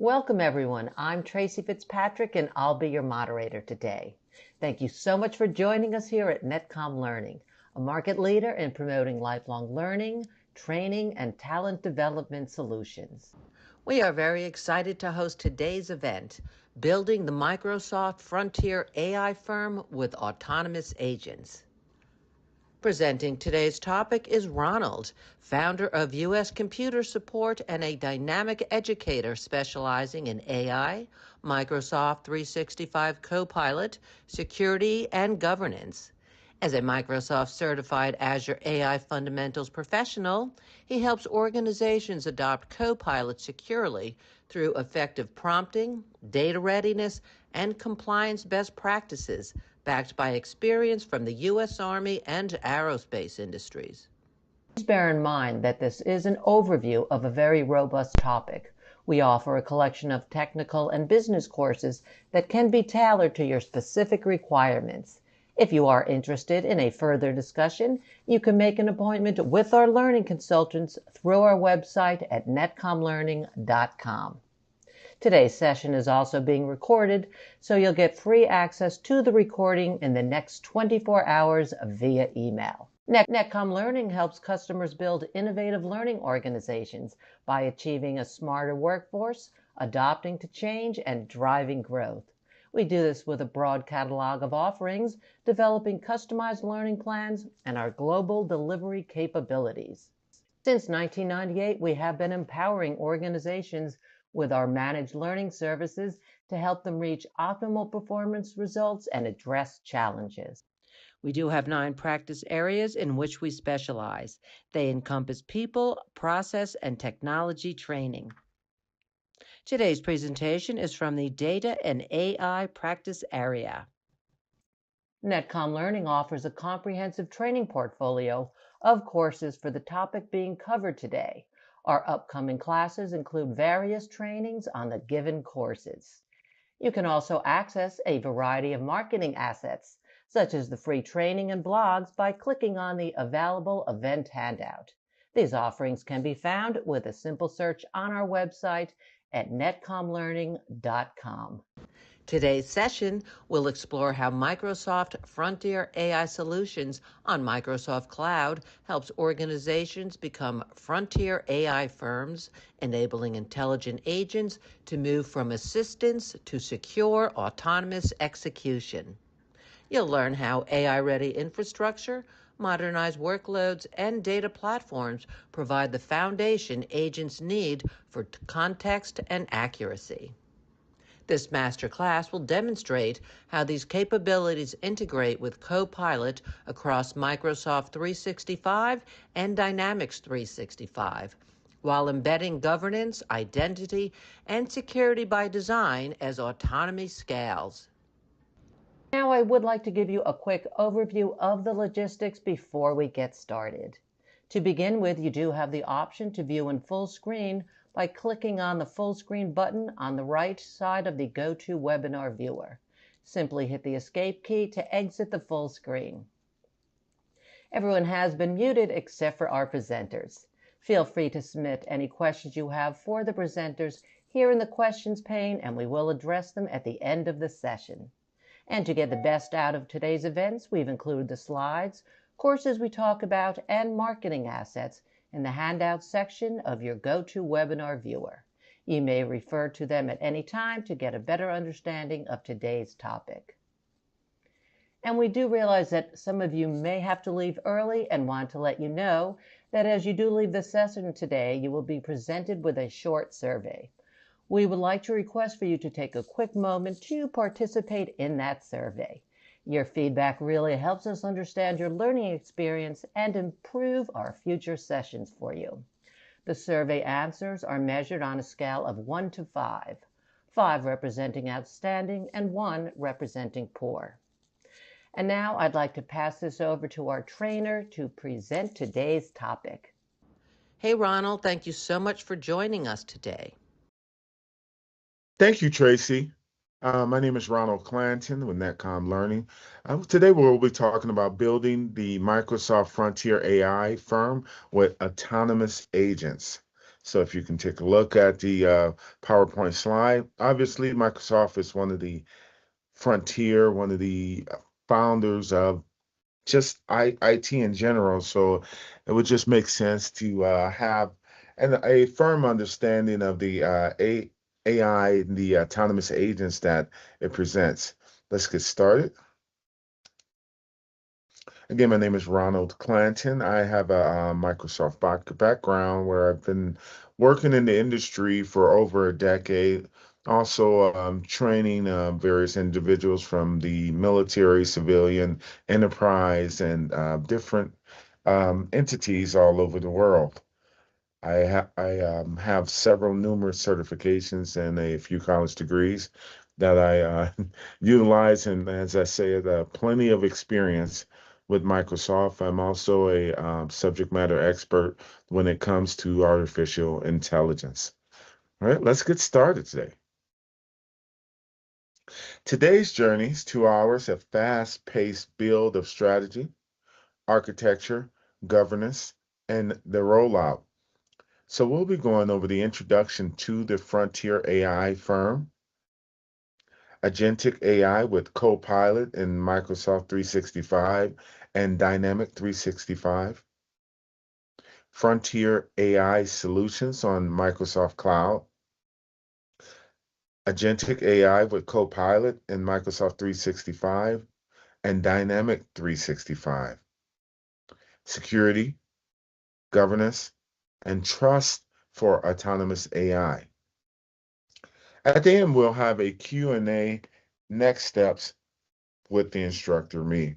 Welcome, everyone. I'm Tracy Fitzpatrick, and I'll be your moderator today. Thank you so much for joining us here at Netcom Learning, a market leader in promoting lifelong learning, training, and talent development solutions. We are very excited to host today's event, Building the Microsoft Frontier AI Firm with Autonomous Agents. Presenting today's topic is Ronald, founder of U.S. Computer Support and a dynamic educator specializing in AI, Microsoft 365 Copilot, security, and governance. As a Microsoft certified Azure AI fundamentals professional, he helps organizations adopt Copilot securely through effective prompting, data readiness, and compliance best practices, backed by experience from the U.S. Army and aerospace industries. Please bear in mind that this is an overview of a very robust topic. We offer a collection of technical and business courses that can be tailored to your specific requirements. If you are interested in a further discussion, you can make an appointment with our learning consultants through our website at netcomlearning.com. Today's session is also being recorded, so you'll get free access to the recording in the next 24 hours via email. Netcom Learning helps customers build innovative learning organizations by achieving a smarter workforce, adapting to change, and driving growth. We do this with a broad catalog of offerings, developing customized learning plans, and our global delivery capabilities. Since 1998, we have been empowering organizations with our managed learning services to help them reach optimal performance results and address challenges. We do have 9 practice areas in which we specialize. They encompass people, process, and technology training. Today's presentation is from the Data and AI practice area. Netcom Learning offers a comprehensive training portfolio of courses for the topic being covered today. Our upcoming classes include various trainings on the given courses. You can also access a variety of marketing assets, such as the free training and blogs, by clicking on the available event handout. These offerings can be found with a simple search on our website at netcomlearning.com. Today's session will explore how Microsoft Frontier AI Solutions on Microsoft Cloud helps organizations become frontier AI firms, enabling intelligent agents to move from assistance to secure autonomous execution. You'll learn how AI-ready infrastructure, modernized workloads, and data platforms provide the foundation agents need for context and accuracy. This masterclass will demonstrate how these capabilities integrate with Copilot across Microsoft 365 and Dynamics 365, while embedding governance, identity, and security by design as autonomy scales. Now I would like to give you a quick overview of the logistics before we get started. To begin with, you do have the option to view in full screen by clicking on the full screen button on the right side of the GoToWebinar viewer. Simply hit the escape key to exit the full screen. Everyone has been muted except for our presenters. Feel free to submit any questions you have for the presenters here in the questions pane, and we will address them at the end of the session. And to get the best out of today's events, we've included the slides, courses we talk about, and marketing assets in the Handouts section of your GoToWebinar viewer. You may refer to them at any time to get a better understanding of today's topic. And we do realize that some of you may have to leave early, and want to let you know that as you do leave the session today, you will be presented with a short survey. We would like to request for you to take a quick moment to participate in that survey. Your feedback really helps us understand your learning experience and improve our future sessions for you. The survey answers are measured on a scale of 1 to 5, 5 representing outstanding and 1 representing poor. And now I'd like to pass this over to our trainer to present today's topic. Hey, Ronald, thank you so much for joining us today. Thank you, Tracy. My name is Ronald Clanton with Netcom Learning. Today we'll be talking about building the Microsoft Frontier AI firm with autonomous agents. So if you can take a look at the PowerPoint slide, obviously Microsoft is one of the frontier, one of the founders of just IT in general. So it would just make sense to have a firm understanding of the AI and the autonomous agents that it presents. Let's get started. Again, my name is Ronald Clanton. I have a Microsoft background where I've been working in the industry for over a decade. Also, training various individuals from the military, civilian, enterprise, and different entities all over the world. I have several numerous certifications and a few college degrees that I utilize, and as I said, plenty of experience with Microsoft. I'm also a subject matter expert when it comes to artificial intelligence. All right, let's get started today. Today's journey is 2 hours of fast-paced build of strategy, architecture, governance, and the rollout. So we'll be going over the introduction to the frontier AI firm, agentic AI with Copilot in Microsoft 365 and Dynamic 365, frontier AI solutions on Microsoft Cloud, agentic AI with Copilot in Microsoft 365 and Dynamic 365, security, governance, and trust for autonomous AI. At the end, we'll have a Q&A, next steps with the instructor, me,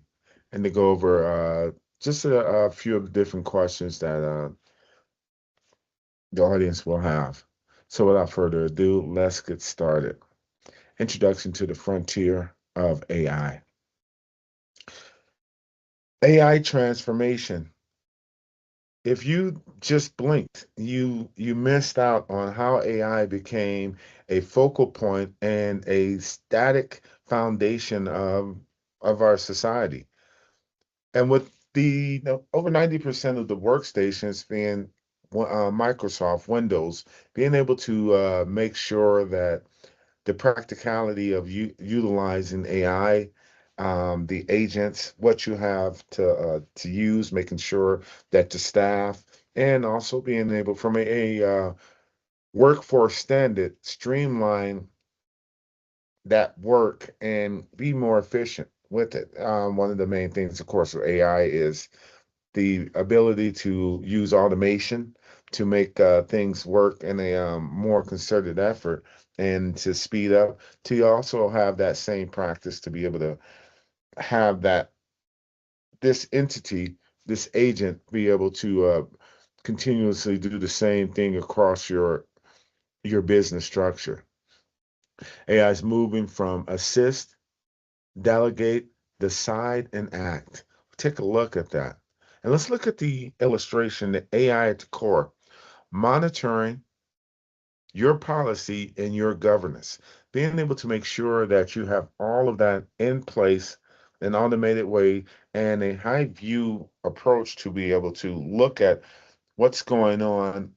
and to go over just a few of the different questions that the audience will have. So without further ado, let's get started. Introduction to the frontier of AI. AI transformation. If you just blinked, you missed out on how AI became a focal point and a static foundation of our society. And with over 90% of the workstations being Microsoft Windows, being able to make sure that the practicality of utilizing AI, the agents, what you have to use, making sure that the staff, and also being able from a workforce standard, streamline that work and be more efficient with it. One of the main things, of course, with AI is the ability to use automation to make things work in a more concerted effort and to speed up, to also have that same practice to be able to have this entity, this agent, be able to continuously do the same thing across your business structure. AI is moving from assist, delegate, decide, and act. Take a look at that. And let's look at the illustration, the AI at the core, monitoring your policy and your governance, being able to make sure that you have all of that in place, an automated way, and a high view approach to be able to look at what's going on.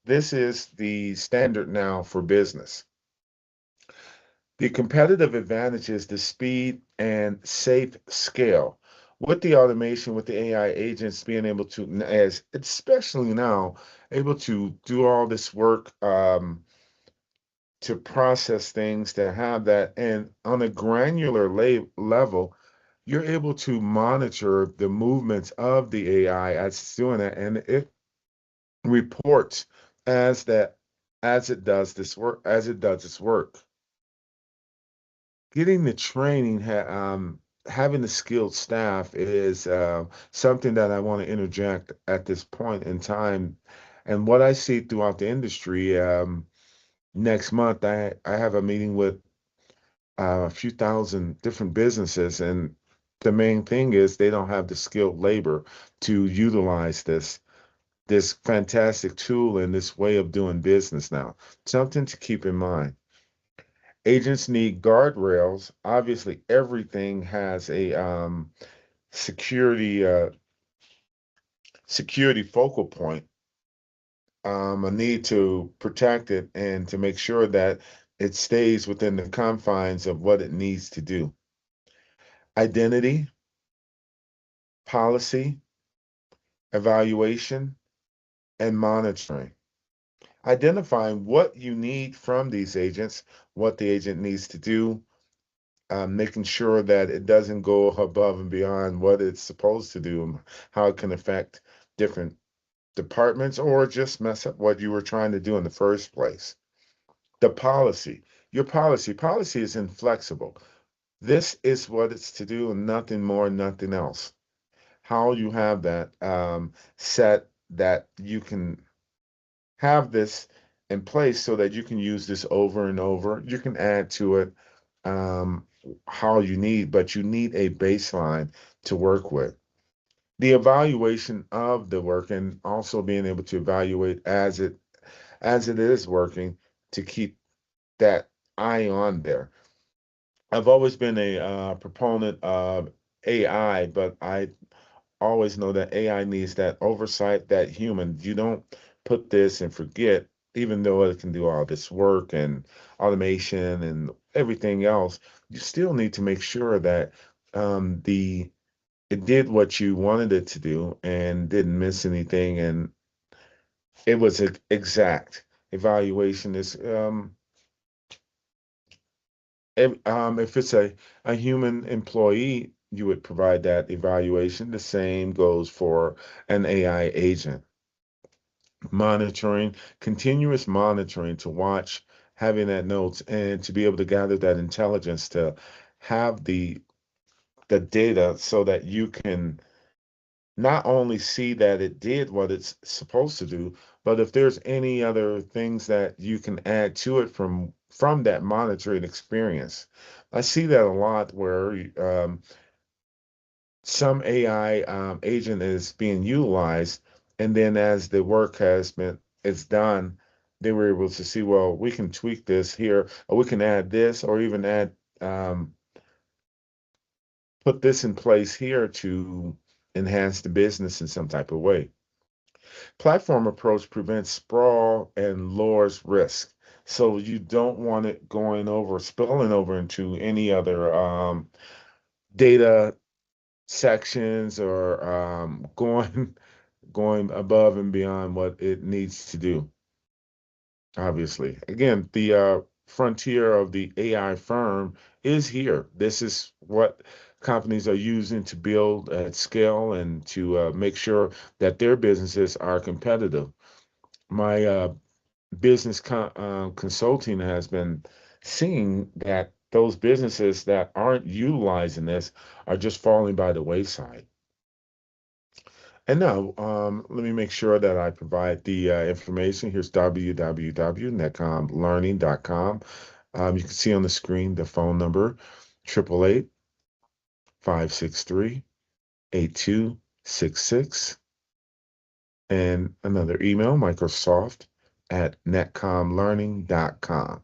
This is the standard now for business. The competitive advantage is the speed and safe scale. With the automation, with the AI agents being able to, as especially now, able to do all this work to process things, to have that, and on a granular level, you're able to monitor the movements of the AI as it's doing that, and it reports as that as it does its work. Getting the training, having the skilled staff is something that I want to interject at this point in time. And what I see throughout the industry, next month, I have a meeting with a few thousand different businesses, and the main thing is they don't have the skilled labor to utilize this fantastic tool and this way of doing business now. Something to keep in mind. Agents need guardrails. Obviously, everything has a security security focal point. a need to protect it and to make sure that it stays within the confines of what it needs to do. Identity, policy, evaluation, and monitoring. Identifying what you need from these agents, what the agent needs to do, making sure that it doesn't go above and beyond what it's supposed to do, and how it can affect different departments or just mess up what you were trying to do in the first place. The policy, your policy is inflexible. This is what it's to do and nothing more, nothing else. How you have that set that you can have this in place so that you can use this over and over. You can add to it um, how you need, but you need a baseline to work with. The evaluation of the work and also being able to evaluate as it is working to keep that eye on there. I've always been a proponent of AI, but I always know that AI needs that oversight, that human. You don't put this and forget, even though it can do all this work and automation and everything else, you still need to make sure that the it did what you wanted it to do and didn't miss anything, and it was exact. Evaluation is if it's a human employee, you would provide that evaluation. The same goes for an AI agent. Monitoring, continuous monitoring to watch, having that notes, and to be able to gather that intelligence to have the data so that you can not only see that it did what it's supposed to do, but if there's any other things that you can add to it from that monitoring experience. I see that a lot where some AI agent is being utilized, and then as the work has been it's done, they were able to see, well, we can tweak this here, or we can add this, or even add put this in place here to enhance the business in some type of way. Platform approach prevents sprawl and lowers risk. So you don't want it going over, spilling over into any other data sections or going above and beyond what it needs to do. Obviously, again, the frontier of the AI firm is here. This is what companies are using to build at scale and to make sure that their businesses are competitive. My business consulting has been seeing that those businesses that aren't utilizing this are just falling by the wayside. And now, let me make sure that I provide the information. Here's www.netcomlearning.com. You can see on the screen the phone number, 888-563-8266, and another email, Microsoft@netcomlearning.com.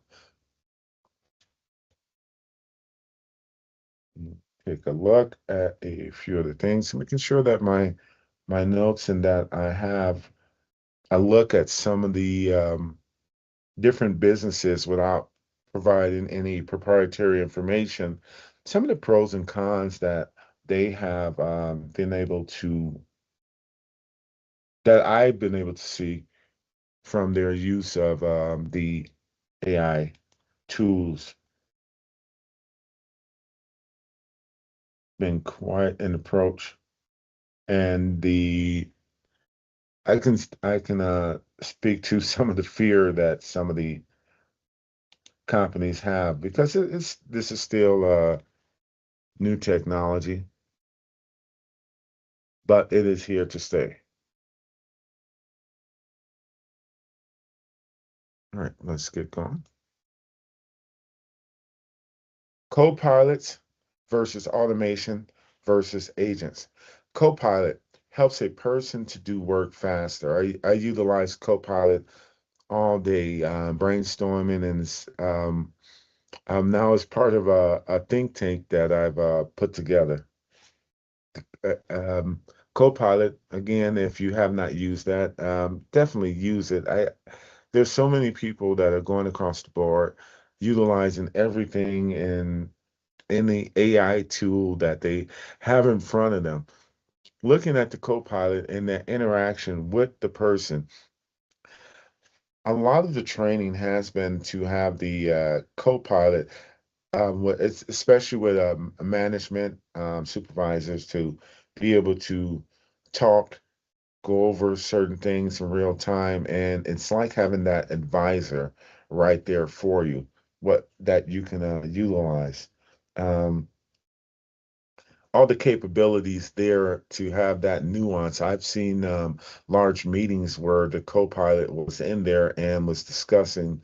Take a look at a few of the things, making sure that my notes and that I look at some of the different businesses without providing any proprietary information. Some of the pros and cons that they have been able to that I've been able to see from their use of the AI tools been quite an approach, and the I can speak to some of the fear that some of the companies have because it's this is still new technology, but it is here to stay. All right, let's get going. Copilots versus automation versus agents. Copilot helps a person to do work faster. I utilize Copilot all day, brainstorming, and now it's part of a think tank that I've put together. Uh, um, Copilot, again, if you have not used that, definitely use it. There's so many people that are going across the board utilizing everything in any AI tool that they have in front of them. Looking at the Copilot and that interaction with the person, a lot of the training has been to have the Copilot, especially with management supervisors, to be able to talk, go over certain things in real time, and it's like having that advisor right there for you, what that you can utilize. Um, all the capabilities there to have that nuance. I've seen large meetings where the co-pilot was in there and was discussing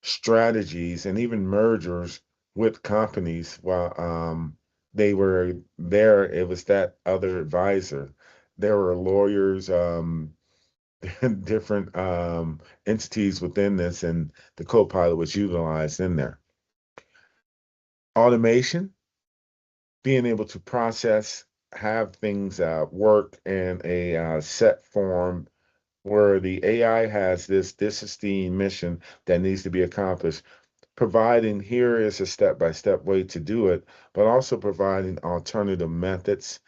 strategies and even mergers with companies while they were there. It was that other advisor. There were lawyers, different entities within this, and the co-pilot was utilized in there. Automation, being able to process, have things work in a set form where the AI has this esteemed mission that needs to be accomplished, providing here is a step-by-step way to do it, but also providing alternative methods,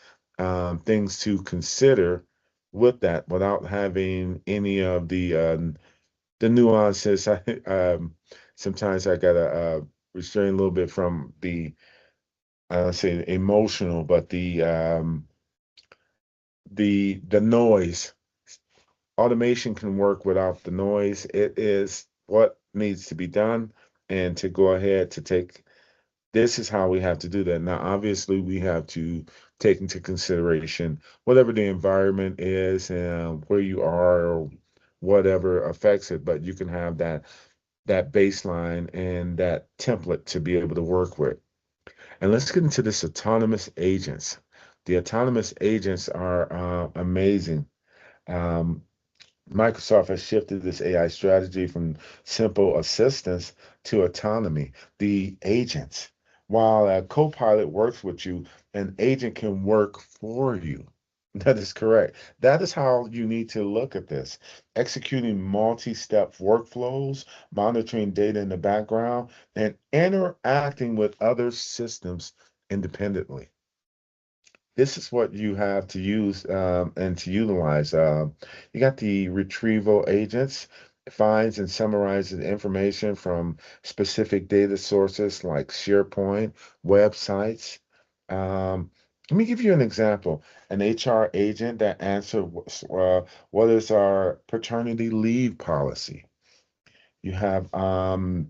things to consider with that without having any of the nuances. Sometimes I gotta restrain a little bit from the say emotional, but the noise. Automation can work without the noise. It is what needs to be done, and to go ahead to take. This is how we have to do that. Now, obviously, we have to take into consideration whatever the environment is and where you are or whatever affects it, but you can have that baseline and that template to be able to work with. And let's get into this autonomous agents. The autonomous agents are amazing. Um, Microsoft has shifted this AI strategy from simple assistance to autonomy. The agents, while a co-pilot works with you, an agent can work for you. That is correct. That is how you need to look at this. Executing multi-step workflows, monitoring data in the background, and interacting with other systems independently. This is what you have to use and to utilize. You got the retrieval agents, finds and summarizes information from specific data sources like SharePoint, websites. Let me give you an example. An HR agent that answered what is our paternity leave policy. You have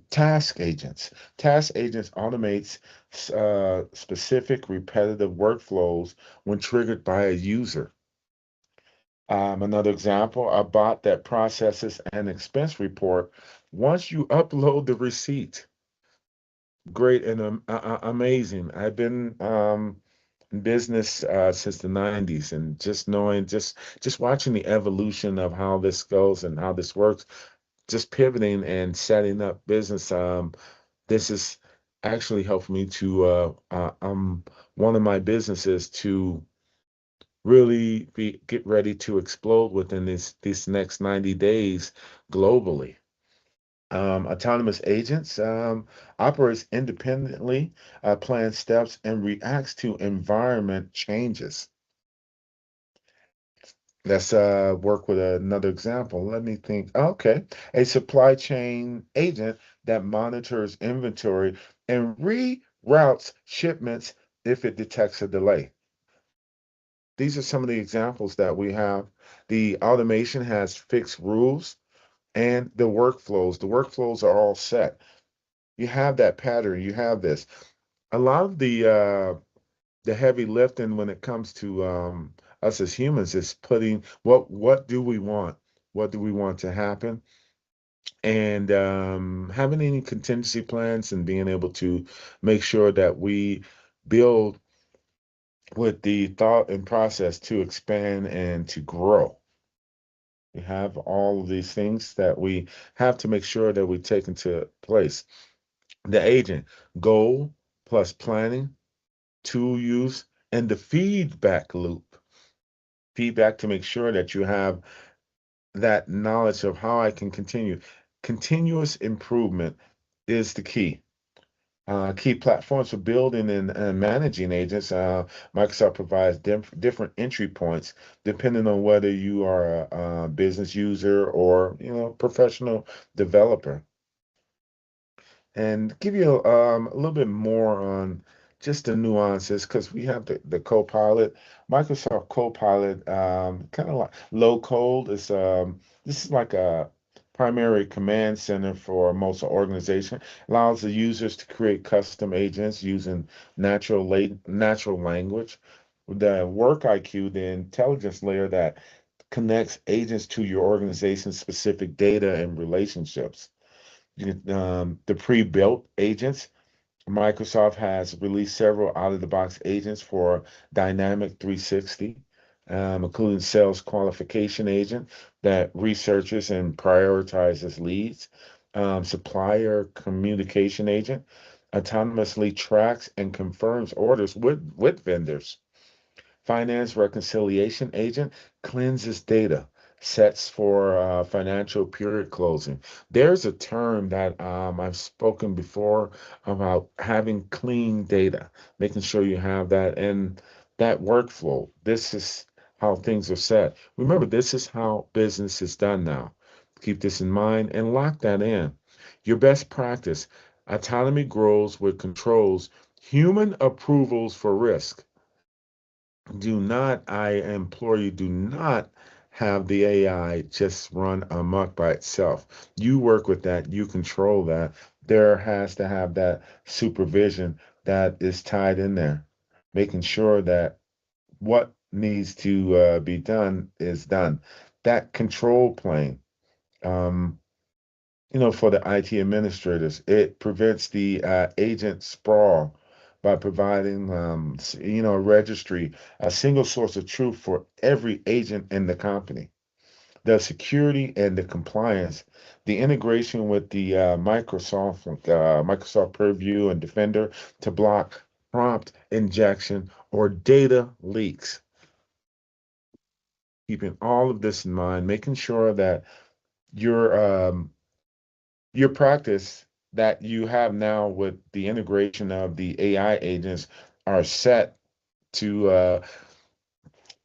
task agents. Task agents automates specific repetitive workflows when triggered by a user. Another example, a bot that processes an expense report once you upload the receipt. Great and amazing. I've been in business since the 90s, and just knowing, just watching the evolution of how this goes and how this works, just pivoting and setting up business. This is actually helped me to one of my businesses to really get ready to explode within this next 90 days globally. Autonomous agents operates independently, plans steps, and reacts to environment changes. Let's work with another example. Let me think. Okay, a supply chain agent that monitors inventory and reroutes shipments if it detects a delay. These are some of the examples that we have. The automation has fixed rules and the workflows. The workflows are all set. You have that pattern. You have this. A lot of the heavy lifting when it comes to us as humans is putting what do we want? What do we want to happen? And having any contingency plans and being able to make sure that we build with the thought and process to expand and to grow. We have all of these things that we have to make sure that we take into place. The agent, goal plus planning, tool use, and the feedback loop. feedback to make sure that you have that knowledge of how I can continue. Continuous improvement is the key. Key platforms for building and managing agents. Microsoft provides different entry points depending on whether you are a business user or professional developer. And give you a little bit more on just the nuances because we have the Copilot, Microsoft Copilot, kind of like low code. This is like a primary command center for most organization. Allows the users to create custom agents using natural language. The work IQ, the intelligence layer that connects agents to your organization's specific data and relationships. The pre-built agents. Microsoft has released several out-of-the-box agents for Dynamic 360, including sales qualification agent that researches and prioritizes leads, supplier communication agent, autonomously tracks and confirms orders with vendors. Finance reconciliation agent cleanses data, sets for financial period closing. There's a term that I've spoken before about having clean data, making sure you have that and that workflow. This is how things are set. Remember, this is how business is done now. Keep this in mind and lock that in. Your best practice autonomy grows with controls, human approvals for risk. Do not, I implore you, do not have the AI just run amok by itself. You work with that, you control that. There has to have that supervision that is tied in there, making sure that what needs to be done is done. That control plane. Um, for the IT administrators. It prevents the agent sprawl by providing, a registry, a single source of truth for every agent in the company. The security and the compliance, the integration with the Microsoft Purview and Defender to block prompt injection or data leaks. Keeping all of this in mind, making sure that your your practice that you have now with the integration of the AI agents are set to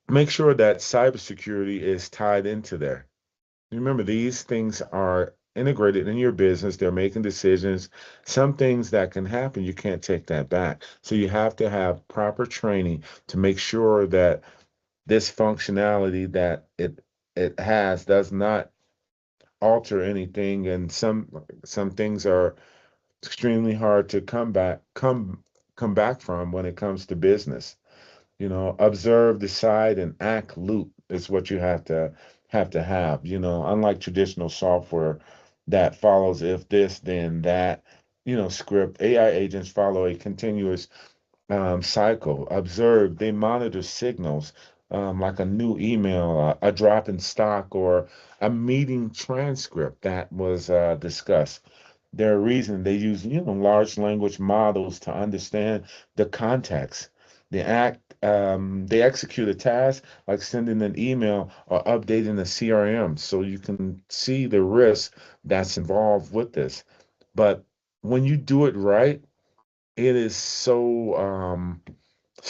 make sure that cybersecurity is tied into there. Remember, these things are integrated in your business. They're making decisions. Some things that can happen, you can't take that back. So you have to have proper training to make sure that this functionality that it has does not alter anything. And some things are extremely hard to come back from when it comes to business. Observe, decide, and act loop is what you have to have. Unlike traditional software that follows if this, then that, script, AI agents follow a continuous cycle. Observe, they monitor signals like a new email, a drop in stock, or a meeting transcript that was discussed. Their reason they use, large language models to understand the context. They execute a task like sending an email or updating a CRM, so you can see the risk that's involved with this. But when you do it right, it is so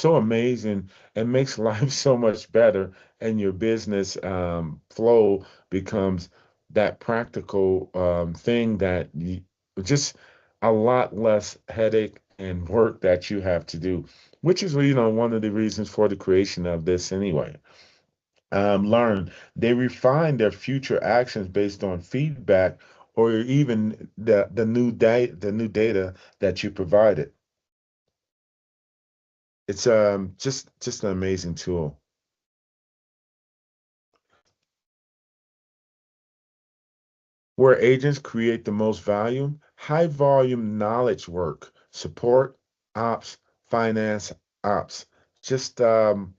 amazing. It makes life so much better, and your business flow becomes that practical thing that just a lot less headache and work that you have to do, which is one of the reasons for the creation of this anyway. Learn they refine their future actions based on feedback or even the new data that you provided. It's just an amazing tool. Where agents create the most value, high volume knowledge work, support, ops, finance, ops. Just my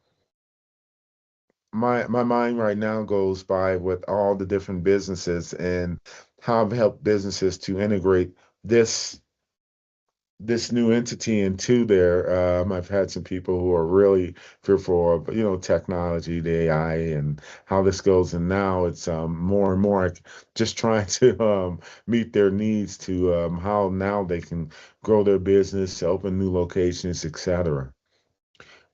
mind right now goes by with all the different businesses and how I've helped businesses to integrate this this new entity into there. I've had some people who are really fearful of, technology, the AI, and how this goes. And now it's more and more just trying to meet their needs to how now they can grow their business, open new locations, etc.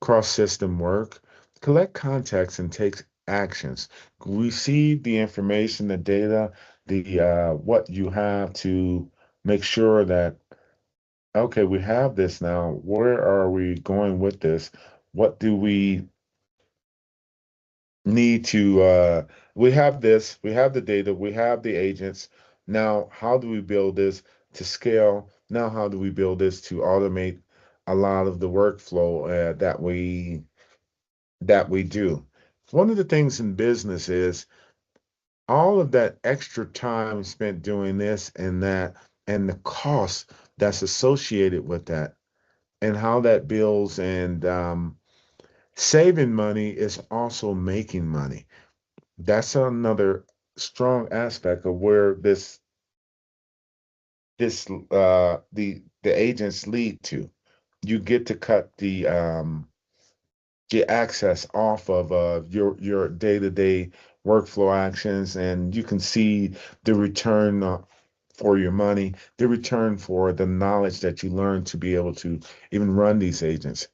Cross-system work, collect context and take actions. Receive the information, the data, the what you have to make sure that okay, we have this now. Where are we going with this? What do we need to we have this, we have the data, we have the agents. Now, how do we build this to scale? Now, how do we build this to automate a lot of the workflow that we do? One of the things in business is all of that extra time spent doing this and that and the cost that's associated with that and how that builds and saving money is also making money. That's another strong aspect of where the agents lead to. You get to cut the access off of your day-to-day workflow actions, and you can see the return for your money, the return for the knowledge that you learn to be able to even run these agents.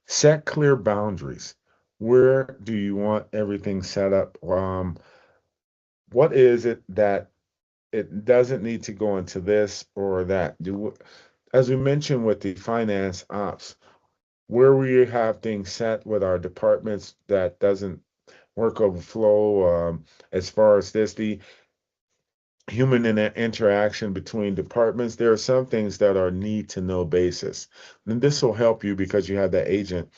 Set clear boundaries. Where do you want everything set up? What is it that it doesn't need to go into this or that? As we mentioned with the finance ops, where we have things set with our departments that doesn't work overflow, as far as this, the human interaction between departments, there are some things that are need to know basis. And this will help you because you have that agent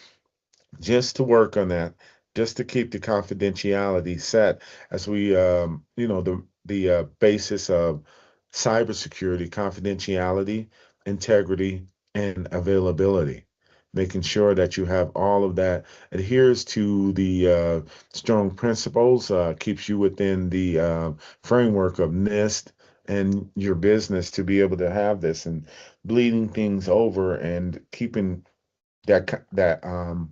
just to work on that, just to keep the confidentiality set as we, the basis of cybersecurity, confidentiality, integrity, and availability. Making sure that you have all of that adheres to the strong principles, keeps you within the framework of NIST and your business to be able to have this and bleeding things over and that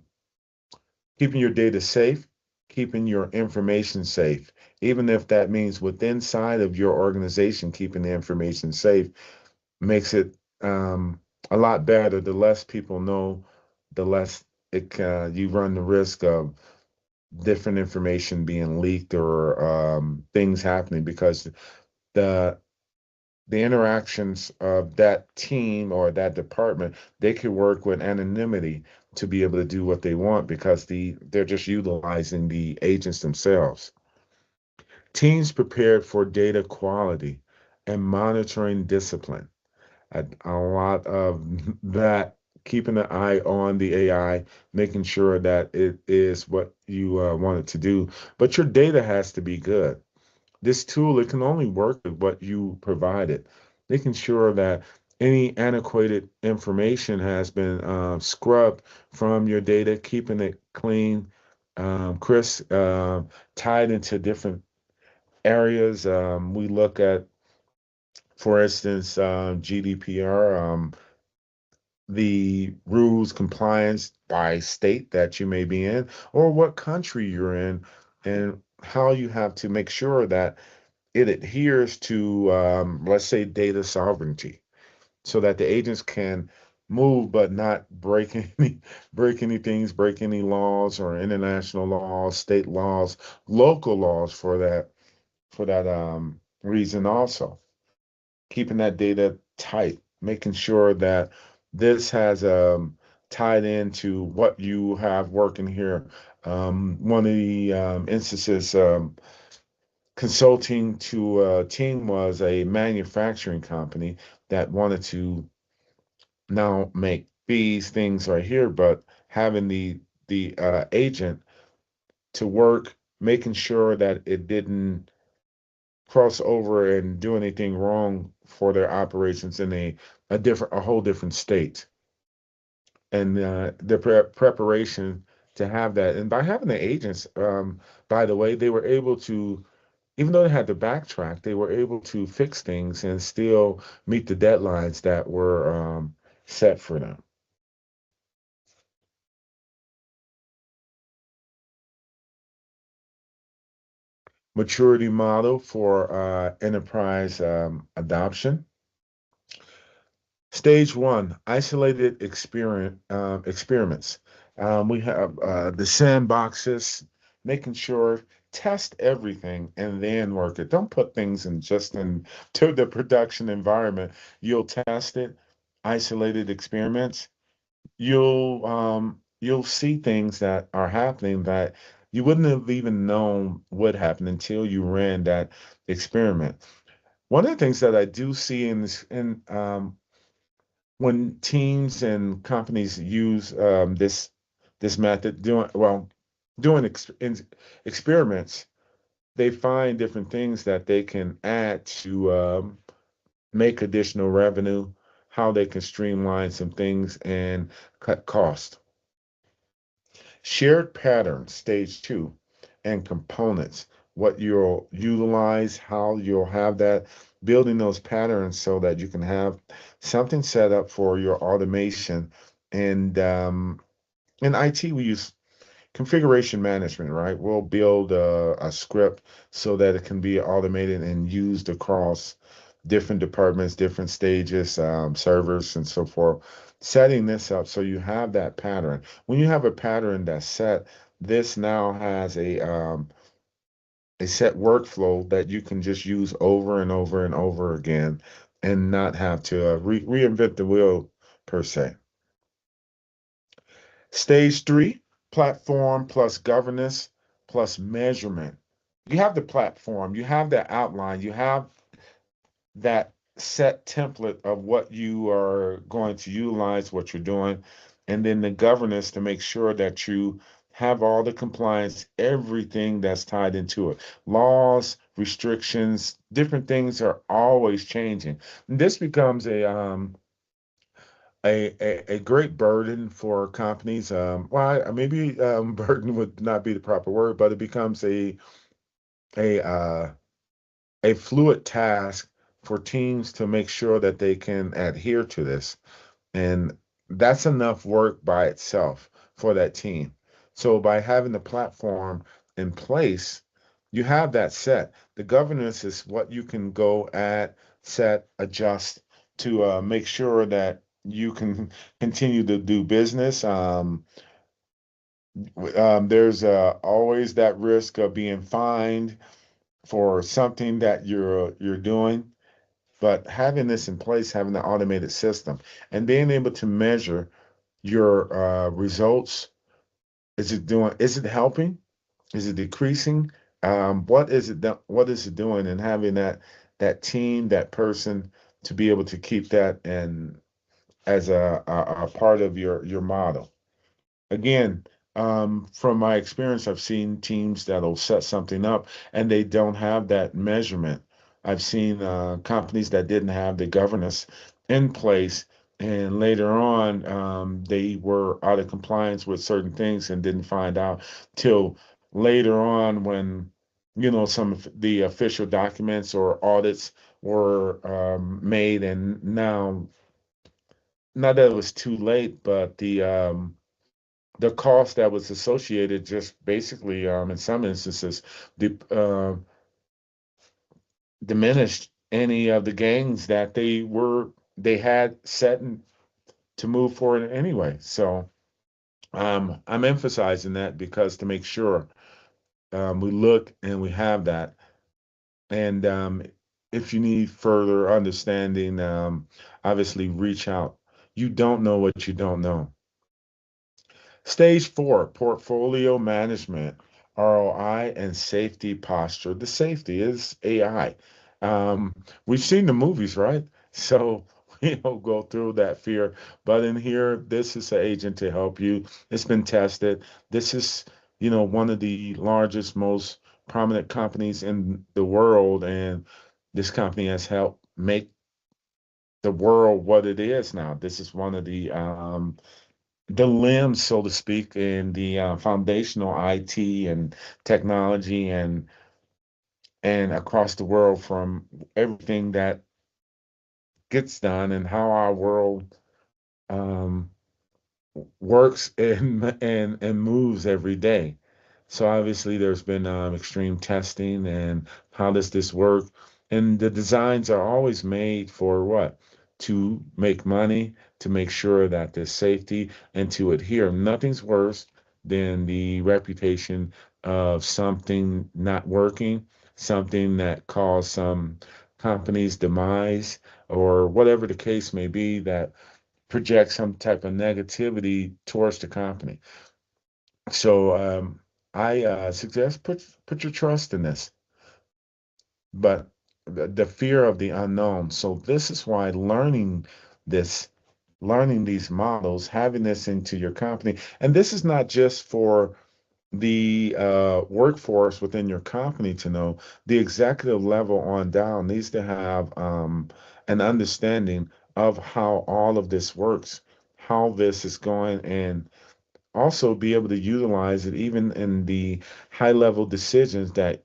keeping your data safe, keeping your information safe, even if that means within side of your organization, keeping the information safe makes it a lot better. The less people know, the less you run the risk of different information being leaked or things happening because the the interactions of that team or that department, they could work with anonymity to be able to do what they want because they're just utilizing the agents themselves. Teams prepared for data quality and monitoring discipline. A lot of that, keeping an eye on the AI, making sure that it is what you want it to do. But your data has to be good. This tool, it can only work with what you provided, making sure that any antiquated information has been scrubbed from your data, keeping it clean, crisp, tied into different areas. We look at, for instance, GDPR, the rules compliance by state that you may be in, or what country you're in, and how you have to make sure that it adheres to, let's say, data sovereignty, so that the agents can move but not break break any things, break any laws or international laws, state laws, local laws for that reason also. Keeping that data tight, making sure that this has tied into what you have working here. One of the instances consulting to a team was a manufacturing company that wanted to now make these things right here, but having the agent to work, making sure that it didn't cross over and do anything wrong for their operations in a whole different state, and the preparation to have that, and by having the agents, by the way, they were able to, even though they had to backtrack, they were able to fix things and still meet the deadlines that were set for them. Maturity model for enterprise adoption. Stage one, isolated experiments. We have the sandboxes, making sure test everything and then work it. Don't put things in just into the production environment. You'll test it, isolated experiments. You'll see things that are happening that you wouldn't have even known would happen until you ran that experiment. One of the things that I do see in this in when teams and companies use this method doing experiments, they find different things that they can add to make additional revenue, how they can streamline some things and cut cost. Shared patterns, stage two, and components, what you'll utilize, how you'll have that, building those patterns so that you can have something set up for your automation. And in IT, we use configuration management, right? We'll build a script so that it can be automated and used across different departments, different stages, servers, and so forth. Setting this up so you have that pattern. When you have a pattern that's set, this now has a set workflow that you can just use over and over and over again and not have to reinvent the wheel per se. Stage three, platform plus governance plus measurement. You have the platform, you have the outline, you have that set template of what you are going to utilize, what you're doing, and then the governance to make sure that you have all the compliance, everything that's tied into it. Laws, restrictions, different things are always changing. And this becomes a great burden for companies. Maybe burden would not be the proper word, but it becomes a uh, a fluid task for teams to make sure that they can adhere to this. And that's enough work by itself for that team. So by having the platform in place, you have that set. The governance is what you can go add, set, adjust to make sure that you can continue to do business. There's always that risk of being fined for something that you're doing. But having this in place, having the automated system, and being able to measure your results, is it helping? Is it decreasing? What is it doing? And having that team, that person to be able to keep that and as a part of your model. Again, from my experience, I've seen teams that'll set something up and they don't have that measurement. I've seen companies that didn't have the governance in place, and later on, they were out of compliance with certain things and didn't find out till later on when, some of the official documents or audits were made, and now, not that it was too late, but the cost that was associated just basically, in some instances, de diminished any of the gains that they had set to move forward anyway. So I'm emphasizing that because to make sure we look and we have that. And if you need further understanding, obviously reach out. You don't know what you don't know. Stage four, portfolio management, ROI, and safety posture. The safety is AI. We've seen the movies, right? So we don't go through that fear. But in here, this is an agent to help you. It's been tested. This is, one of the largest, most prominent companies in the world, and this company has helped make the world what it is now. This is one of the limbs, so to speak, in the foundational IT and technology and across the world from everything that gets done and how our world um, works and moves every day. So obviously, there's been extreme testing and how does this work? And the designs are always made for what? To make money, to make sure that there's safety, and to adhere. Nothing's worse than the reputation of something not working, something that caused some company's demise, or whatever the case may be, that project some type of negativity towards the company. So I suggest put your trust in this, but the fear of the unknown. So this is why this, learning these models, having this into your company, and this is not just for the workforce within your company to know. The executive level on down needs to have an understanding of how all of this works, how this is going, and also be able to utilize it even in the high level decisions that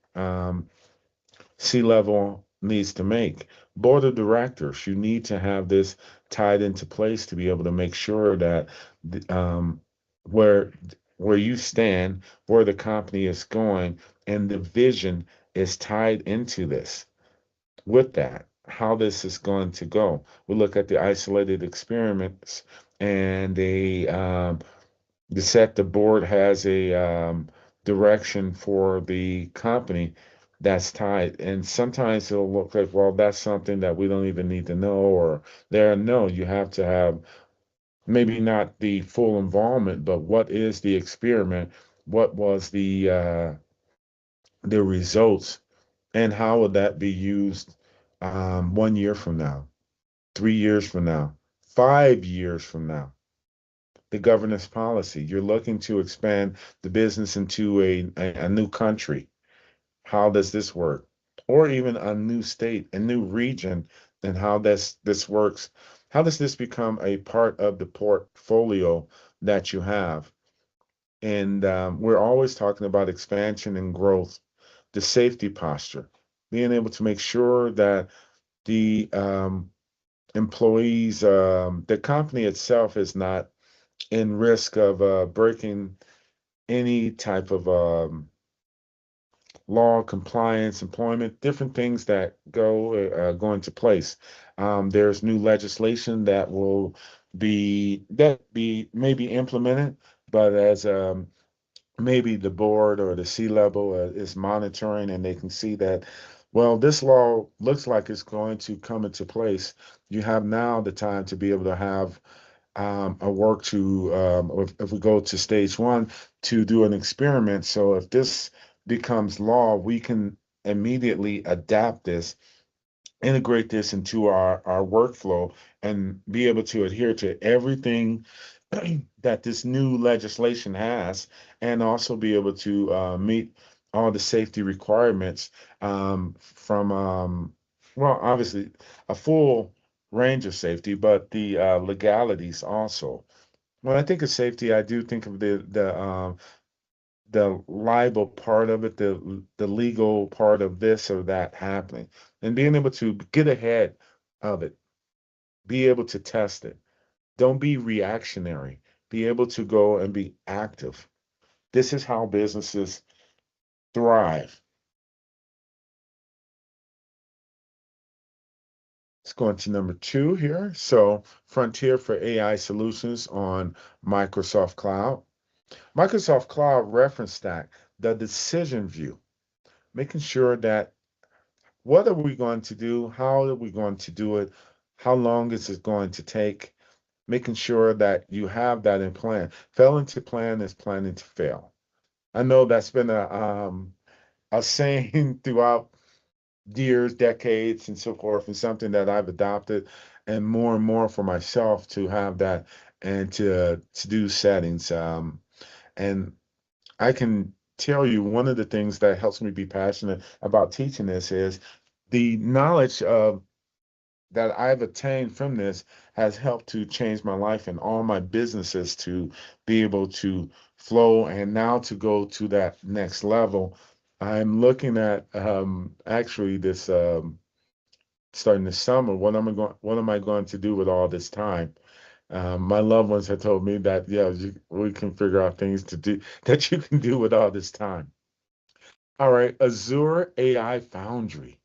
C level needs to make. Board of directors, you need to have this tied into place to be able to make sure that where you stand, where the company is going, and the vision is tied into this. With that, how this is going to go. We look at the isolated experiments and the set the board has a direction for the company that's tied. And sometimes it'll look like, well, that's something that we don't even need to know, or there, no, you have to have maybe not the full involvement, but what is the experiment? What was the results, and how would that be used 1 year from now, 3 years from now, 5 years from now? The governance policy. You're looking to expand the business into a new country. How does this work? Or even a new state, a new region, and how this works. How does this become a part of the portfolio that you have? And we're always talking about expansion and growth, the safety posture, being able to make sure that the employees, the company itself is not in risk of breaking any type of law, compliance, employment, different things that go into place. There's new legislation that will be maybe implemented, but as maybe the board or the C level is monitoring and they can see that, well, this law looks like it's going to come into place. You have now the time to be able to have a work to, if we go to stage one, to do an experiment. So if this becomes law, we can immediately adapt this, integrate this into our workflow, and be able to adhere to everything that this new legislation has, and also be able to meet all the safety requirements from, well, obviously a full range of safety, but the legalities also. When I think of safety, I do think of the liable part of it, the legal part of this or that happening, and being able to get ahead of it, be able to test it. Don't be reactionary. Be able to go and be active. This is how businesses thrive. Let's go into number two here. So, frontier for AI solutions on Microsoft Cloud. Microsoft Cloud Reference Stack, the decision view, making sure that what are we going to do? How are we going to do it? How long is it going to take? Making sure that you have that in plan. Failing to plan is planning to fail. I know that's been a saying throughout years, decades, and so forth, and something that I've adopted, and more for myself to have that and to do settings. And I can tell you one of the things that helps me be passionate about teaching this is the knowledge of that I've attained from this has helped to change my life and all my businesses to be able to flow and now to go to that next level. I'm looking at actually this starting this summer. What am I going to do with all this time? My loved ones have told me that, yeah, we can figure out things to do that you can do with all this time. All right, Azure AI Foundry.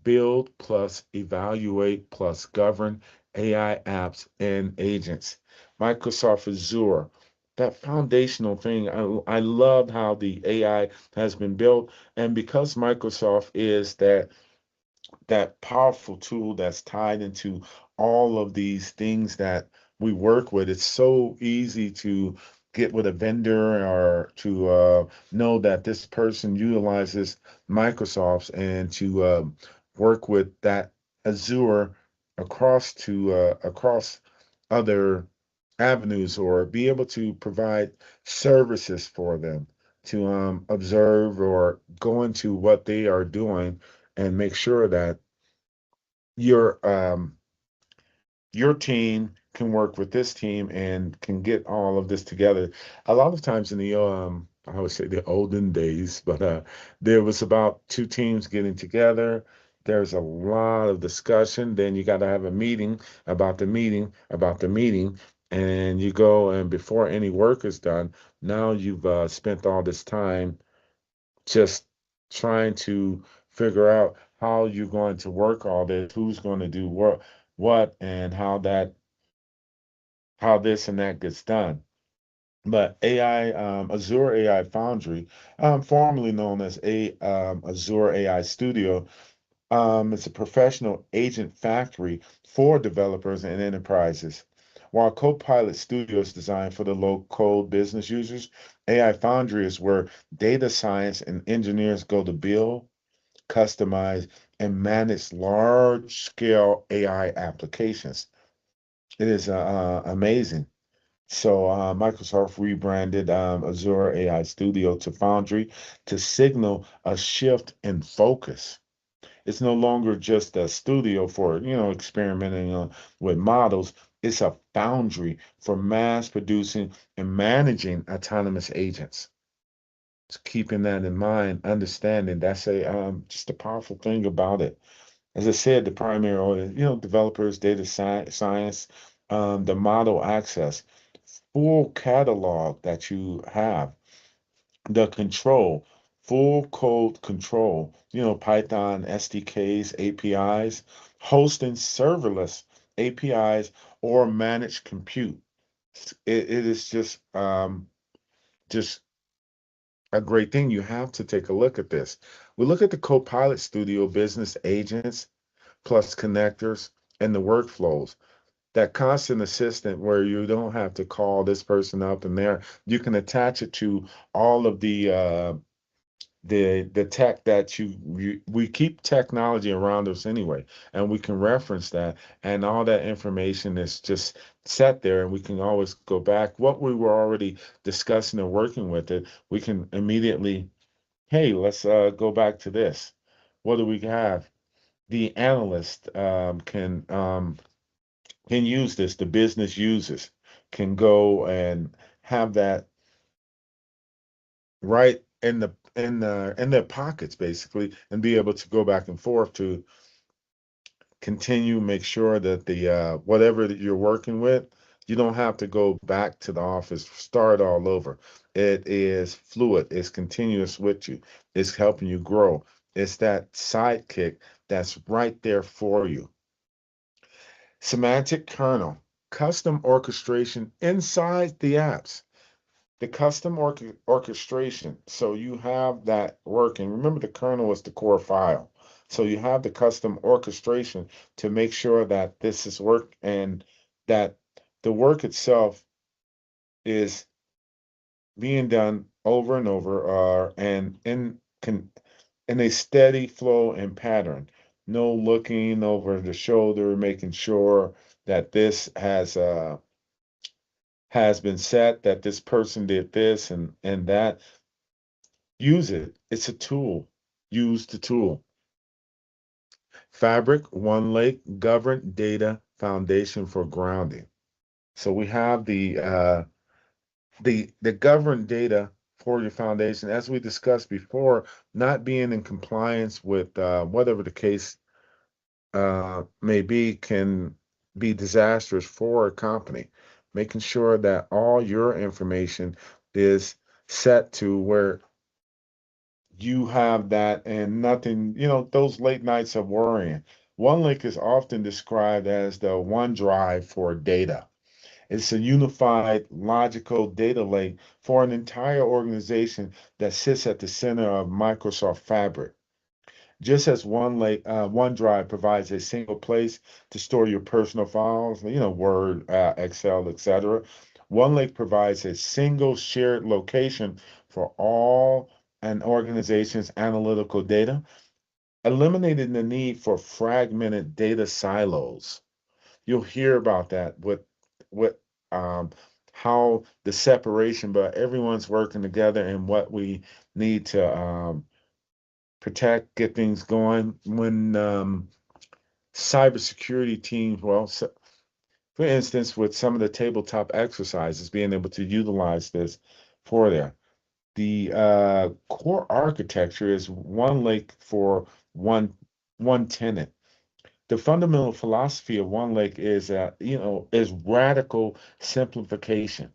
Build plus evaluate plus govern AI apps and agents. Microsoft Azure, that foundational thing. I love how the AI has been built. And because Microsoft is that powerful tool that's tied into all of these things that we work with. It's so easy to get with a vendor or to know that this person utilizes Microsoft's and to work with that Azure across other avenues or be able to provide services for them to observe or go into what they are doing and make sure that your your team can work with this team and can get all of this together. A lot of times in the I would say the olden days, but there was about two teams getting together. There's a lot of discussion. Then you got to have a meeting about the meeting about the meeting, and you go and before any work is done, now you've spent all this time just trying to figure out how you're going to work all this, who's going to do what, and how this and that gets done. But AI, Azure AI Foundry, formerly known as Azure AI Studio, it's a professional agent factory for developers and enterprises. While Copilot Studio is designed for the low-code business users, AI Foundry is where data science and engineers go to build, customize, and manage large-scale AI applications. It is amazing. So Microsoft rebranded Azure AI Studio to Foundry to signal a shift in focus. It's no longer just a studio for, experimenting with models. It's a foundry for mass producing and managing autonomous agents. So keeping that in mind, understanding that's a just a powerful thing about it. As I said, the primary audience, developers, data science, the model access, full catalog that you have, the control, full code control, Python, SDKs, APIs, hosting serverless APIs or managed compute. It is just a great thing. You have to take a look at this. We look at the Copilot Studio business agents plus connectors and the workflows. That constant assistant where you don't have to call this person up and there. You can attach it to all of the tech that we keep technology around us anyway, and we can reference that, and all that information is just set there, and we can always go back. What we were already discussing and working with it, we can immediately, hey, let's go back to this. What do we have? The analyst can use this. The business users can go and have that right in their pockets basically and be able to go back and forth to continue make sure that the whatever that you're working with, you don't have to go back to the office, start all over. It is fluid, it's continuous with you, it's helping you grow. It's that sidekick that's right there for you. Semantic kernel, custom orchestration inside the apps. The custom orchestration. So you have that working. Remember, the kernel is the core file. So you have the custom orchestration to make sure that this is work and that the work itself is being done over and over and in a steady flow and pattern. No looking over the shoulder, making sure that this has been set, that this person did this and that. Use it. It's a tool. Use the tool. Fabric, One Lake, governed data foundation for grounding. So we have the governed data for your foundation, as we discussed before, not being in compliance with whatever the case may be, can be disastrous for a company. Making sure that all your information is set to where you have that and nothing, those late nights of worrying. OneLake is often described as the OneDrive for data. It's a unified, logical data lake for an entire organization that sits at the center of Microsoft Fabric. Just as OneDrive provides a single place to store your personal files, Word, Excel, etc., OneLake provides a single shared location for all an organization's analytical data, eliminating the need for fragmented data silos. You'll hear about that with um, how the separation, but everyone's working together and what we need to protect, get things going. When cybersecurity teams, well, for instance, with some of the tabletop exercises, being able to utilize this for there. The core architecture is one lake for one tenant. The fundamental philosophy of one lake is radical simplification.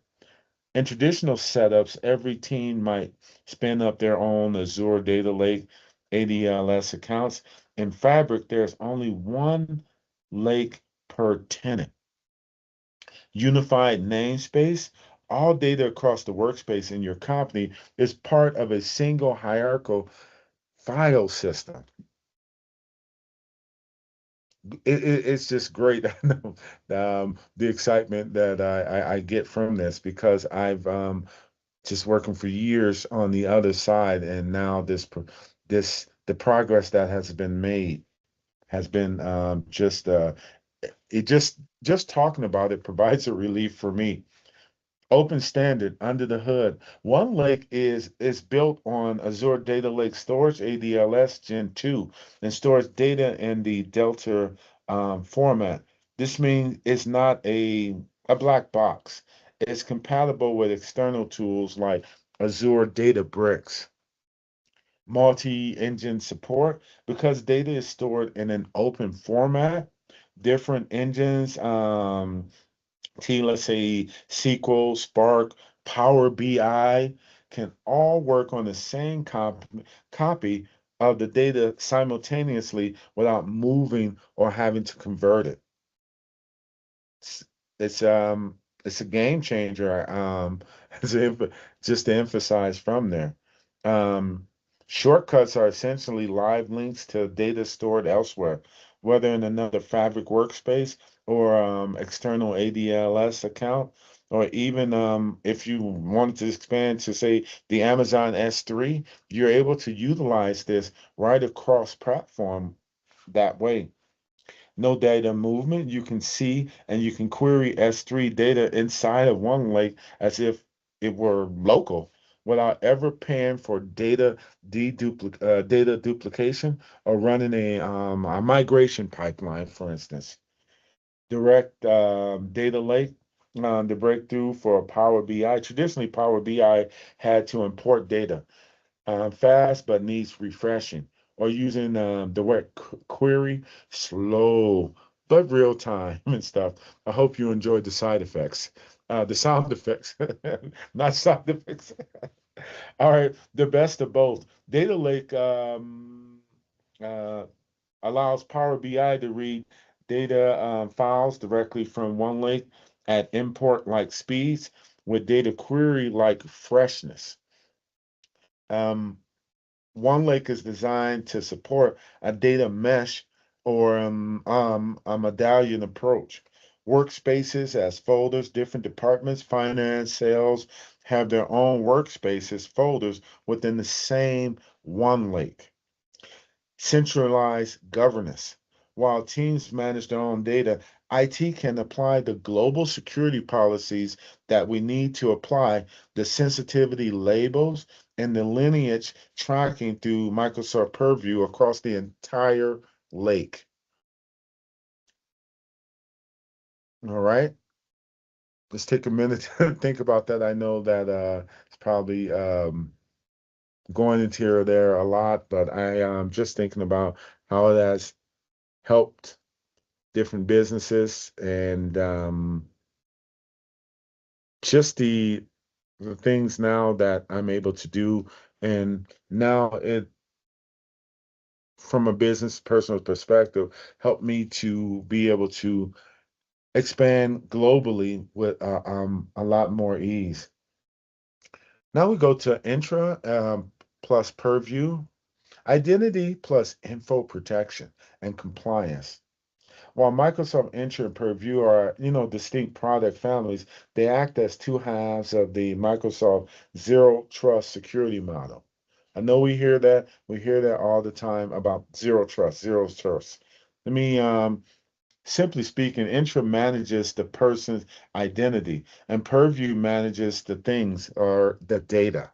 In traditional setups, every team might spin up their own Azure Data Lake ADLS accounts. In Fabric, there's only one lake per tenant. Unified namespace, all data across the workspace in your company is part of a single hierarchical file system. It's just great. I know the excitement that I get from this because I've just working for years on the other side, and now the progress that has been made has been just it just talking about it provides a relief for me. Open standard under the hood. One Lake is built on Azure Data Lake Storage ADLS Gen 2 and stores data in the Delta format. This means it's not a black box. It's compatible with external tools like Azure Databricks, multi-engine support because data is stored in an open format. Different engines, let's say SQL, Spark, Power BI, can all work on the same copy of the data simultaneously without moving or having to convert it. It's it's, um it's a game changer. as a- just to emphasize from there. Um, Shortcuts are essentially live links to data stored elsewhere, whether in another Fabric workspace or external ADLS account, or even if you wanted to expand to say the Amazon S3, you're able to utilize this right across platform that way. No data movement. You can see and you can query S3 data inside of one lake as if it were local without ever paying for data duplication or running a migration pipeline, for instance. Direct data lake. The breakthrough for Power BI. Traditionally, Power BI had to import data fast but needs refreshing, or using direct query, slow but real time and stuff. I hope you enjoyed the side effects, the sound effects, not side effects. All right, the best of both. Data Lake uh, allows Power BI to read data files directly from one lake at import like speeds with data query like freshness. Um, One Lake is designed to support a data mesh or a medallion approach. Workspaces as folders, different departments, finance, sales have their own workspaces, folders within the same One Lake. Centralized governance. While teams manage their own data, IT can apply the global security policies that we need to apply, the sensitivity labels, and the lineage tracking through Microsoft Purview across the entire lake. All right, let's take a minute to think about that. I know that it's probably going into here or there a lot, but I am just thinking about how it has helped different businesses, and just the things now that I'm able to do. And now it, from a business personal perspective, helped me to be able to expand globally with a lot more ease. Now we go to intra plus purview, identity plus info protection and compliance. While Microsoft Entra and Purview are, distinct product families, they act as two halves of the Microsoft Zero Trust security model. I know we hear that all the time about zero trust. Let me, simply speaking, Entra manages the person's identity, and Purview manages the things or the data.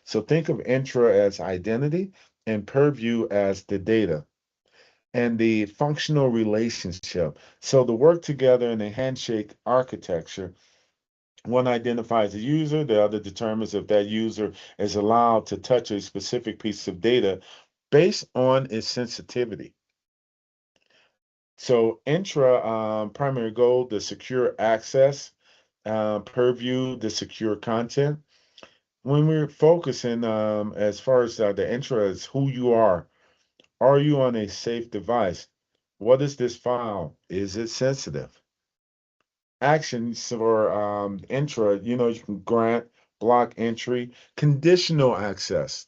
So think of Entra as identity and Purview as the data and the functional relationship. So the work together in a handshake architecture, one identifies the user, the other determines if that user is allowed to touch a specific piece of data based on its sensitivity. So intra primary goal, the secure access, purview, the secure content. When we're focusing as far as the intra is who you are you on a safe device? What is this file? Is it sensitive? Actions or intra, you can grant, block entry, conditional access.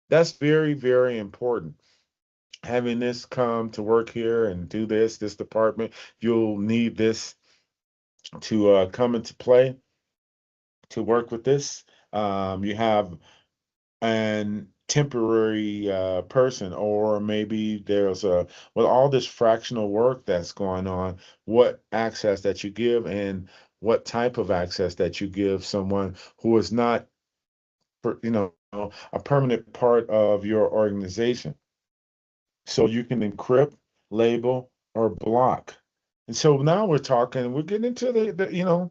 That's very, very important. Having this come to work here and do this department, you'll need this to come into play to work with this. You have an temporary person, or maybe there's with all this fractional work that's going on, what access that you give and what type of access that you give someone who is not, a permanent part of your organization. So you can encrypt, label, or block. And so now we're getting into the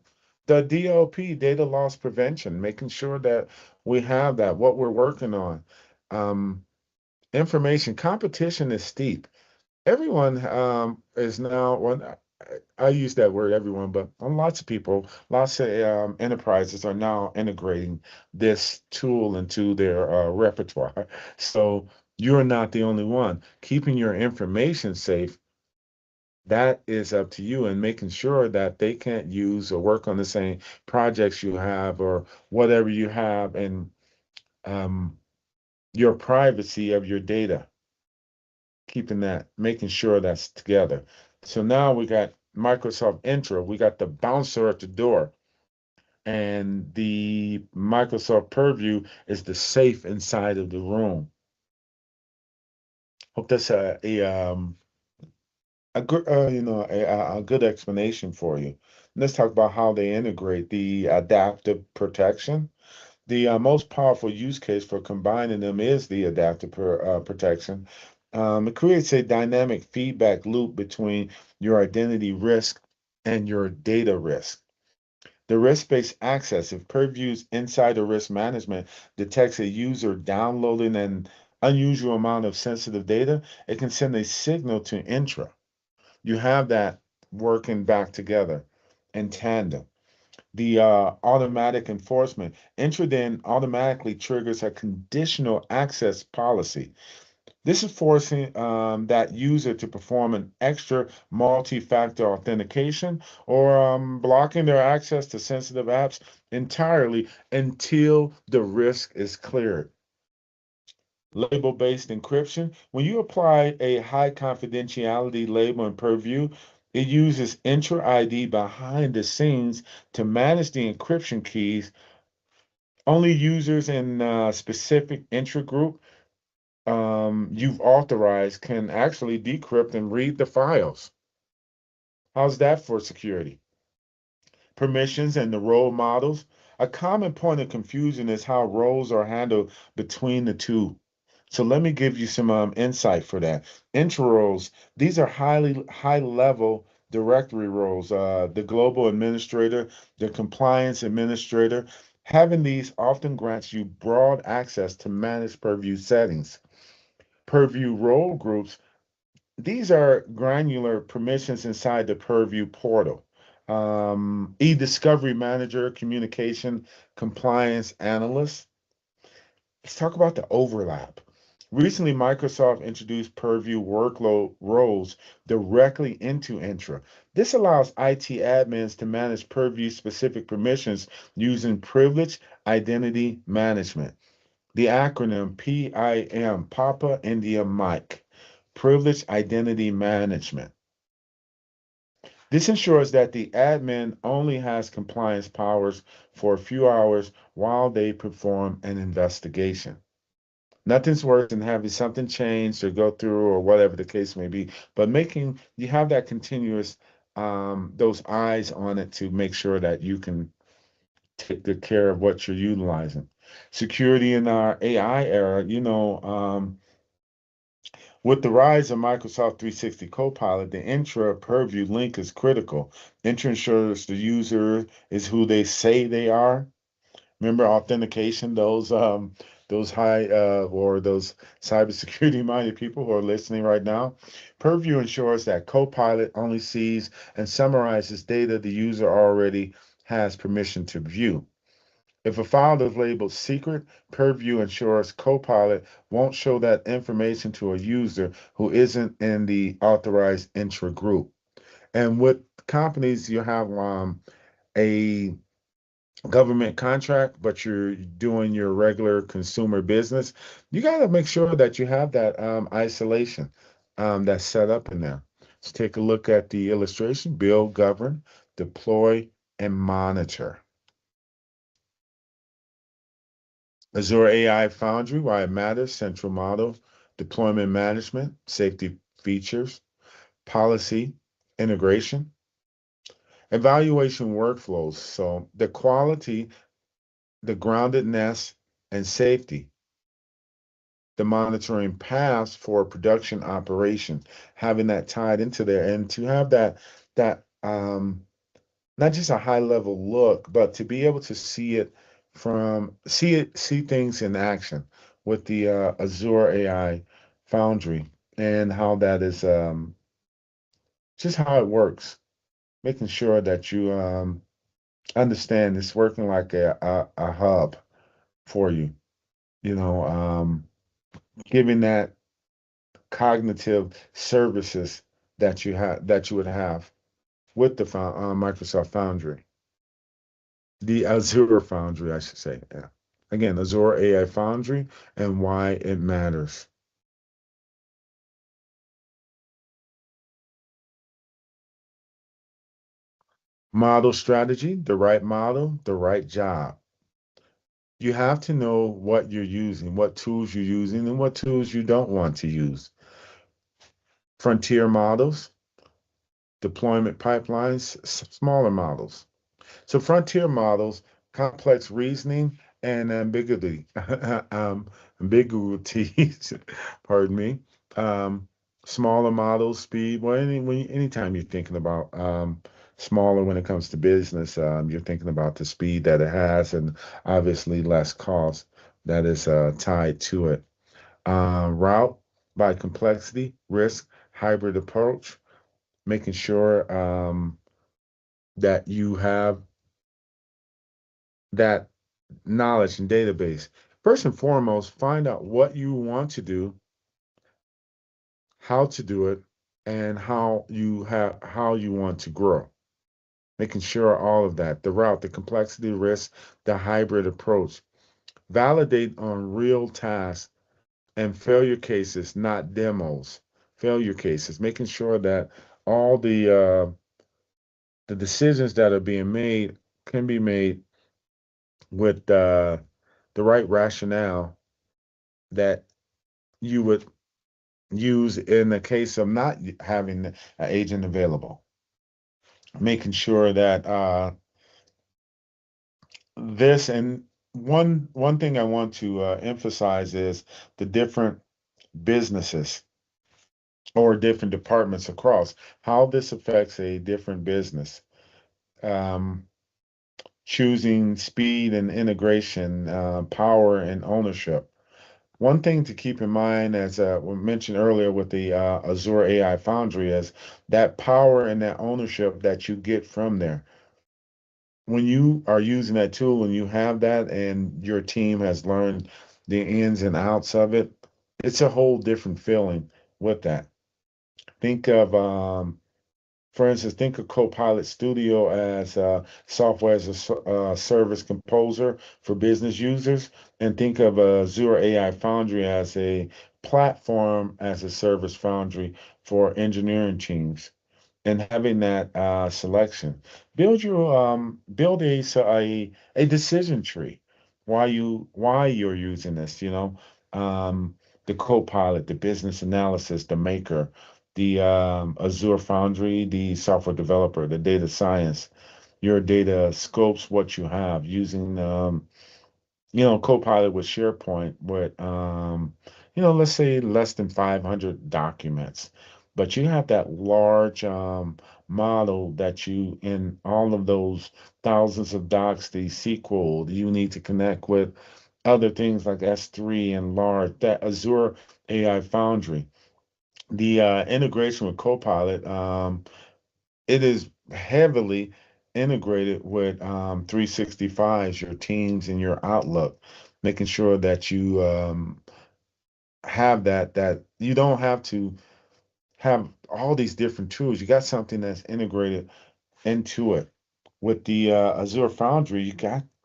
DLP, data loss prevention, making sure that we have that, what we're working on. Um, Information competition is steep. Everyone is now, well, I use that word everyone, but lots of people, lots of enterprises are now integrating this tool into their repertoire. So you're not the only one. Keeping your information safe, that is up to you, and making sure that they can't use or work on the same projects you have or whatever you have, and um, your privacy of your data, keeping that, making sure that's together. So now we got Microsoft Intro, we got the bouncer at the door, and the Microsoft Purview is the safe inside of the room. Hope that's a good a good explanation for you. Let's talk about how they integrate the adaptive protection. The most powerful use case for combining them is the adaptive protection. It creates a dynamic feedback loop between your identity risk and your data risk. The risk-based access, if Purview's insider risk management detects a user downloading an unusual amount of sensitive data, it can send a signal to Intra. You have that working back together in tandem. The automatic enforcement. Intra then automatically triggers a conditional access policy. This is forcing that user to perform an extra multi-factor authentication or blocking their access to sensitive apps entirely until the risk is cleared. Label-based encryption. When you apply a high confidentiality label in Purview, it uses Entra ID behind the scenes to manage the encryption keys. Only users in a specific Entra group you've authorized can actually decrypt and read the files. How's that for security? Permissions and the role models. A common point of confusion is how roles are handled between the two. So let me give you some insight for that. Intro roles, these are high level directory roles. The global administrator, the compliance administrator. Having these often grants you broad access to manage purview settings. Purview role groups, these are granular permissions inside the Purview portal. E-discovery manager, communication, compliance analyst. Let's talk about the overlap. Recently, Microsoft introduced Purview workload roles directly into Intra. This allows IT admins to manage Purview specific permissions using privileged identity management. The acronym PIM, Papa India Mike, Privileged Identity Management. This ensures that the admin only has compliance powers for a few hours while they perform an investigation. Nothing's worse than having something changed or go through or whatever the case may be, but making you have that continuous those eyes on it to make sure that you can take good care of what you're utilizing. Security in our AI era, with the rise of Microsoft 360 Copilot, the intra purview link is critical. Intra ensures the user is who they say they are. Remember authentication, those high or those cybersecurity minded people who are listening right now. Purview ensures that Copilot only sees and summarizes data the user already has permission to view. If a file is labeled secret, Purview ensures Copilot won't show that information to a user who isn't in the authorized intra group. And with companies, you have a government contract, but you're doing your regular consumer business, you got to make sure that you have that isolation that's set up in there. Let's take a look at the illustration: build, govern, deploy, and monitor. Azure AI Foundry, why it matters, central model, deployment management, safety features, policy, integration, evaluation workflows. So the quality, the groundedness, and safety, the monitoring paths for production operation, having that tied into there, and to have that not just a high level look, but to be able to see things in action with the Azure AI Foundry and how that is just how it works, making sure that you understand it's working like a hub for you, you know, giving that cognitive services that you would have with the Microsoft Foundry, the Azure Foundry, I should say. Yeah. Again, Azure AI Foundry and why it matters. Model strategy, the right model, the right job. You have to know what you're using, what tools you're using, and what tools you don't want to use. Frontier models, deployment pipelines, smaller models. So frontier models, complex reasoning, and ambiguities, pardon me. Um, Smaller models, speed. Well, anytime you're thinking about smaller when it comes to business, you're thinking about the speed that it has and obviously less cost that is tied to it. Route by complexity, risk, hybrid approach, making sure that you have that knowledge and database. First and foremost, find out what you want to do, how to do it, and how you want to grow. Making sure all of that, the route, the complexity, risk, the hybrid approach. Validate on real tasks and failure cases, not demos. Failure cases, making sure that all the decisions that are being made can be made with the right rationale that you would use in the case of not having an agent available. Making sure that this and one thing I want to emphasize is the different businesses or different departments across how this affects a different business. Um, Choosing speed and integration, power and ownership. One thing to keep in mind, as we mentioned earlier with the Azure AI Foundry, is that power and that ownership that you get from there. When you are using that tool and you have that, and your team has learned the ins and outs of it, it's a whole different feeling with that. Think of For instance, think of Copilot Studio as software as a service composer for business users, and think of Azure AI Foundry as a platform as a service foundry for engineering teams. And having that selection, build a decision tree. Why you're using this, the Copilot, the business analysis, the maker, the Azure Foundry, the software developer, the data science. Your data scopes what you have using Copilot with SharePoint with, let's say less than 500 documents, but you have that large model that you, in all of those thousands of docs, the SQL, you need to connect with other things like S3 and large, that Azure AI Foundry. The integration with Copilot, it is heavily integrated with 365s, your Teams and your Outlook, making sure that you have that you don't have to have all these different tools. You got something that's integrated into it. With the Azure Foundry,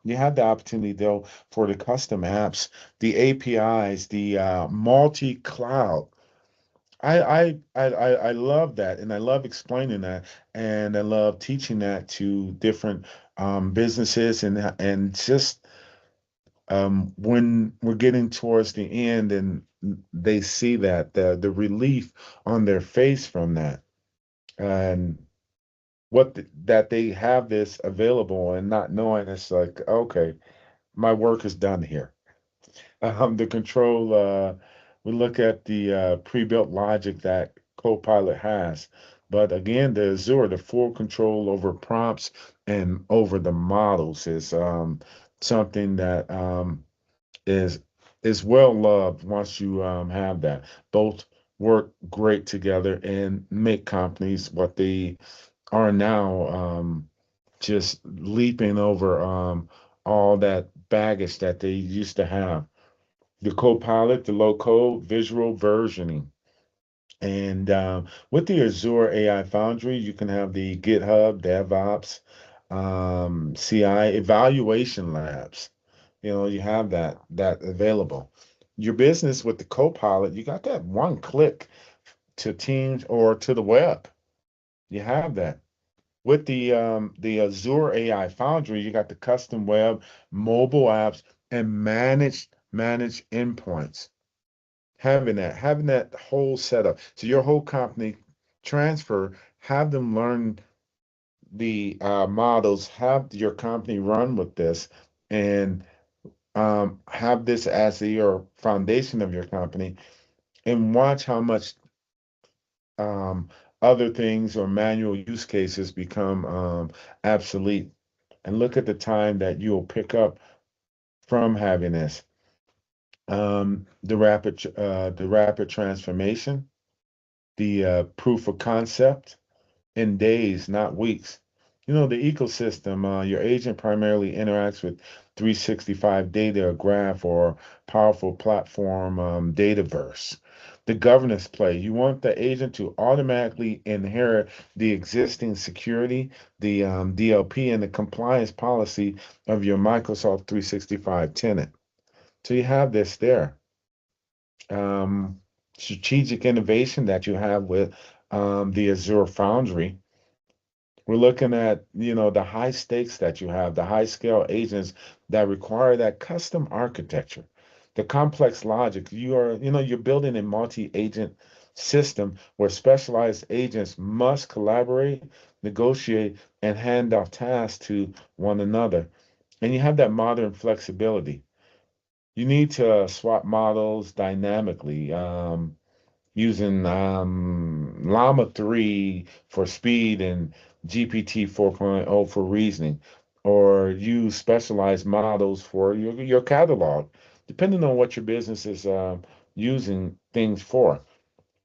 you have the opportunity though for the custom apps, the APIs, the multi-cloud. I love that, and I love explaining that, and I love teaching that to different businesses, and just when we're getting towards the end and they see that the relief on their face from that, and that they have this available and not knowing, it's like, okay, my work is done here. The control, we look at the pre-built logic that Copilot has. But again, the Azure, the full control over prompts and over the models is something that is is well loved once you have that. Both work great together and make companies what they are now, just leaping over all that baggage that they used to have. The Copilot, the low code, visual versioning. And with the Azure AI Foundry, you can have the GitHub, DevOps, CI, evaluation labs. You have that available. Your business with the Copilot, you got that one click to Teams or to the web. You have that. With the Azure AI Foundry, you got the custom web, mobile apps, and managed endpoints. Having that whole setup. So your whole company transfer, have them learn the models, have your company run with this, and have this as your foundation of your company, and watch how much um, other things or manual use cases become obsolete. And look at the time that you'll pick up from having this. The rapid transformation, the proof of concept in days, not weeks. The ecosystem, your agent primarily interacts with 365 data, a graph, or powerful platform dataverse. The governance play, you want the agent to automatically inherit the existing security, the DLP, and the compliance policy of your Microsoft 365 tenant. So you have this there. Um, Strategic innovation that you have with the Azure Foundry. We're looking at, the high stakes that you have, the high scale agents that require that custom architecture, the complex logic. You're building a multi-agent system where specialized agents must collaborate, negotiate, and hand off tasks to one another. And you have that modern flexibility. You need to swap models dynamically. Using Llama 3 for speed and GPT 4.0 for reasoning, or use specialized models for your catalog. depending on what your business is using things for.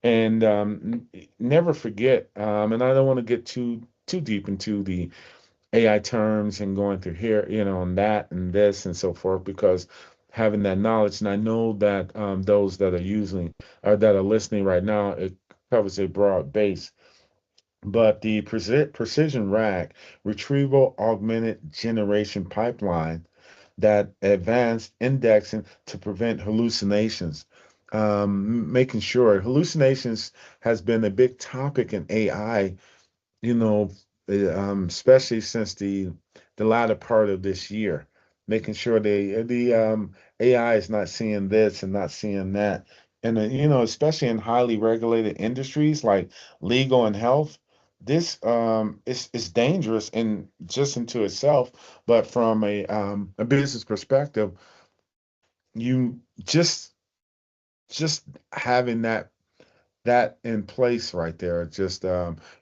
And never forget, and I don't want to get too deep into the AI terms and going through here, and that and this and so forth, because having that knowledge, and I know that those that are using or that are listening right now, it covers a broad base. But the precision RAG, retrieval augmented generation pipeline, that advanced indexing to prevent hallucinations, making sure hallucinations has been a big topic in AI, you know, especially since the latter part of this year, making sure the AI is not seeing this and not seeing that, and especially in highly regulated industries like legal and health, this is dangerous in just into itself, but from a business perspective, you just having that in place right there just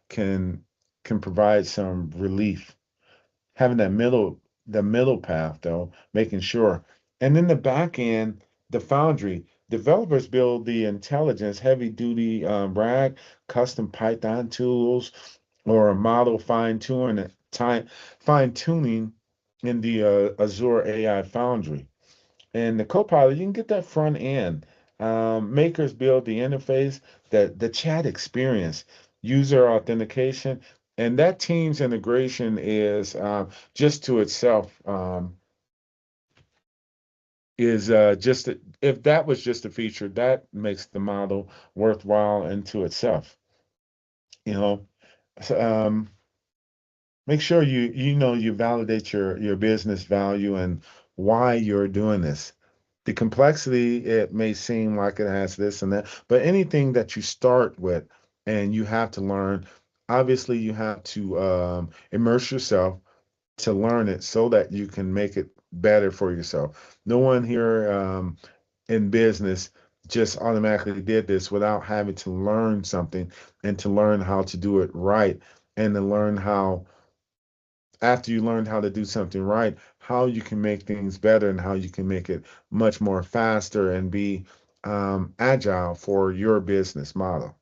can can provide some relief. Having the middle path though, making sure. And then the back end, the foundry, developers build the intelligence, heavy duty RAG, custom Python tools, or a model fine tuning in the Azure AI Foundry. And the Copilot, you can get that front end. Makers build the interface, the chat experience, user authentication, and that Teams integration is just to itself is just if that was just a feature, that makes the model worthwhile into itself. You know, So, make sure you validate your business value and why you're doing this. The complexity, it may seem like it has this and that, but anything that you start with and you have to learn, obviously you have to immerse yourself to learn it so that you can make it better for yourself. No one here in business just automatically did this without having to learn something and to learn how to do it right, and to learn how, after you learned how to do something right, how you can make things better and how you can make it much more faster and be agile for your business model.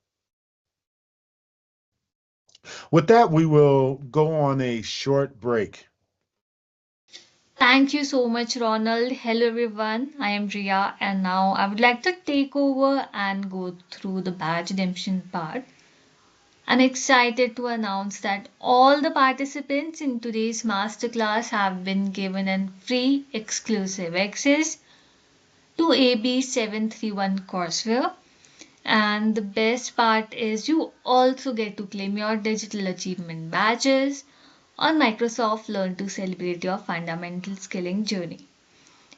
With that, we will go on a short break. Thank you so much, Ronald. Hello, everyone. I am Ria, and now I would like to take over and go through the badge redemption part. I'm excited to announce that all the participants in today's masterclass have been given a free exclusive access to AB731 courseware. And the best part is you also get to claim your digital achievement badges on Microsoft Learn to celebrate your fundamental skilling journey.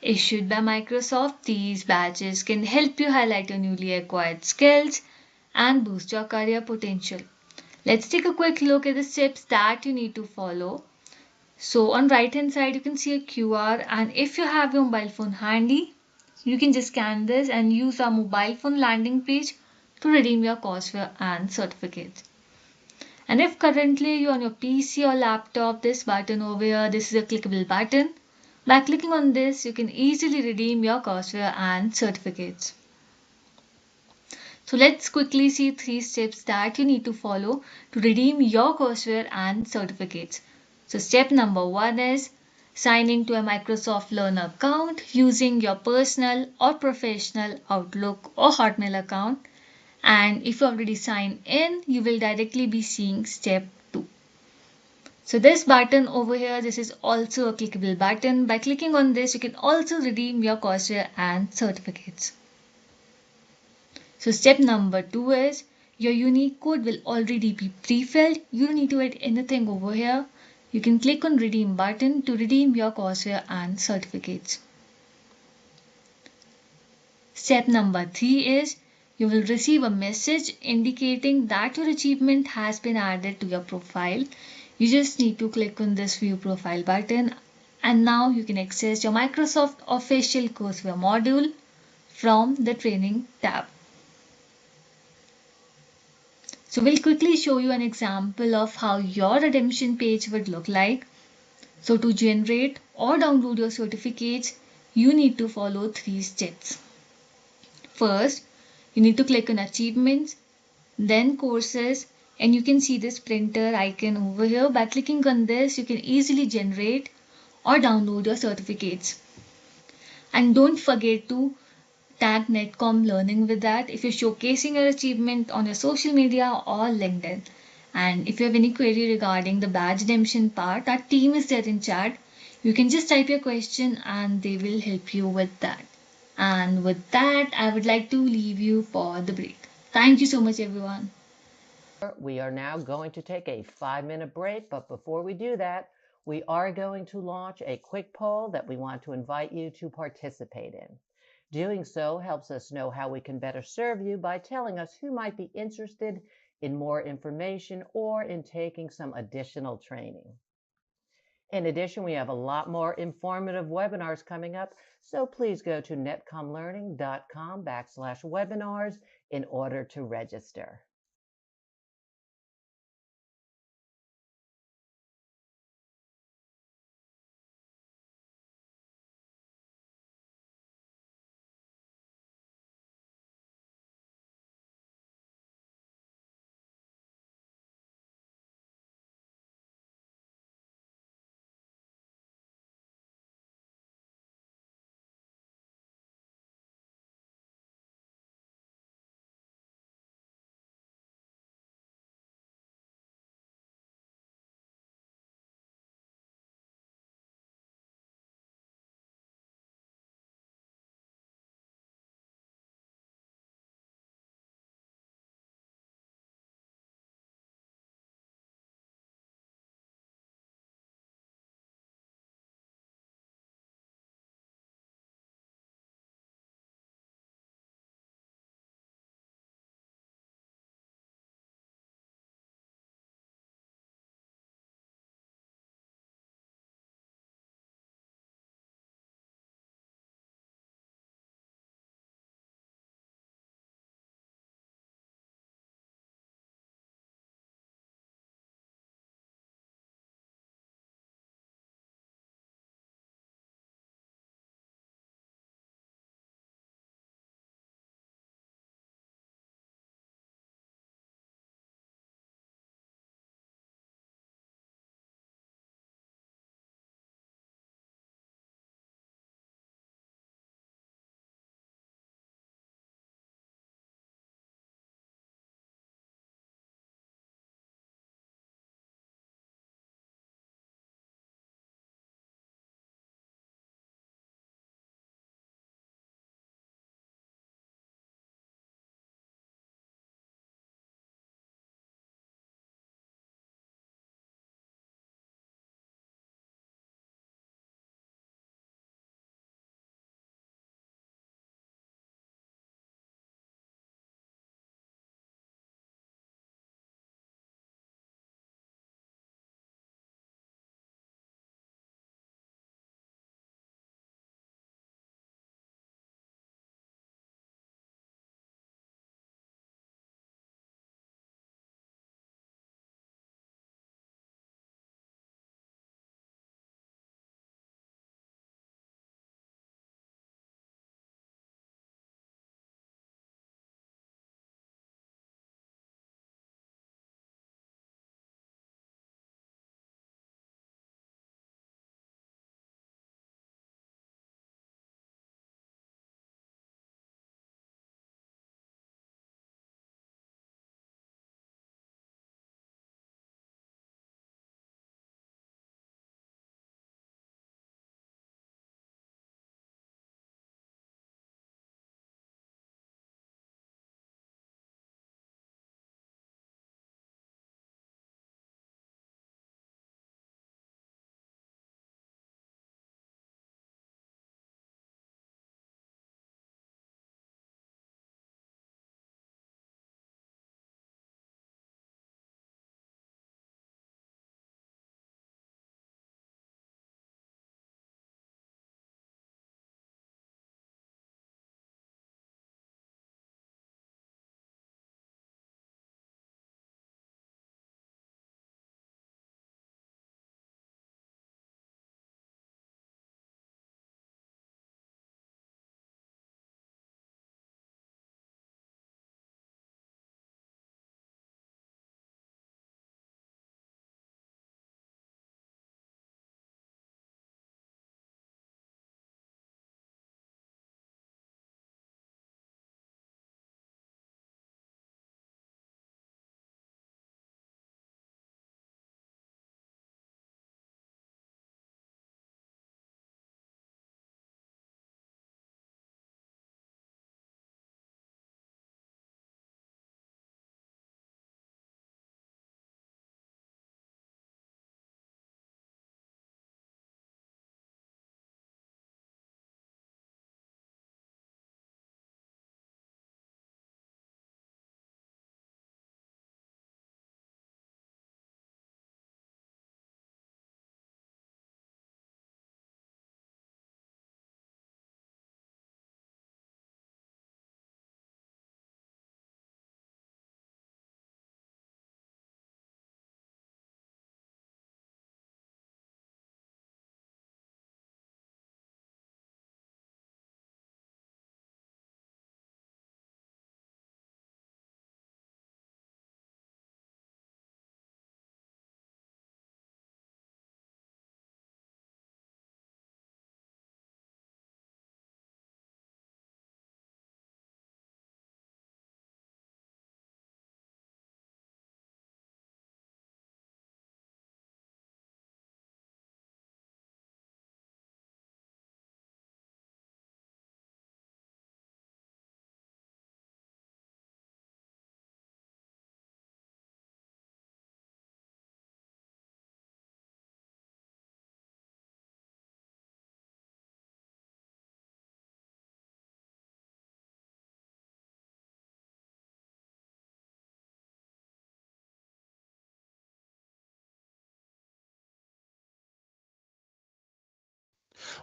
Issued by Microsoft, these badges can help you highlight your newly acquired skills and boost your career potential. Let's take a quick look at the steps that you need to follow. So on right hand side you can see a QR, and if you have your mobile phone handy, you can just scan this and use our mobile phone landing page to redeem your courseware and certificates. And if currently you're on your PC or laptop, this button over here, this is a clickable button. By clicking on this, you can easily redeem your courseware and certificates. So let's quickly see 3 steps that you need to follow to redeem your courseware and certificates. So step number 1 is signing to a Microsoft Learner account using your personal or professional Outlook or Hotmail account. And if you already signed in, you will directly be seeing step 2. So this button over here, this is also a clickable button. By clicking on this, you can also redeem your courseware and certificates. So step number 2 is your unique code will already be pre-filled. You don't need to add anything over here. You can click on redeem button to redeem your courseware and certificates. Step number 3 is you will receive a message indicating that your achievement has been added to your profile. You just need to click on this view profile button, and now you can access your Microsoft official courseware module from the training tab. So we'll quickly show you an example of how your redemption page would look like. So to generate or download your certificates, you need to follow 3 steps. First, you need to click on achievements, then courses, and you can see this printer icon over here. By clicking on this, you can easily generate or download your certificates. And don't forget to tag Netcom Learning with that if you're showcasing your achievement on your social media or LinkedIn. And if you have any query regarding the badge redemption part, our team is there in chat. You can just type your question and they will help you with that. And with that, I would like to leave you for the break. Thank you so much, everyone. We are now going to take a 5-minute break, but before we do that, we are going to launch a quick poll that we want to invite you to participate in. Doing so helps us know how we can better serve you by telling us who might be interested in more information or in taking some additional training. In addition, we have a lot more informative webinars coming up, so please go to netcomlearning.com/webinars in order to register.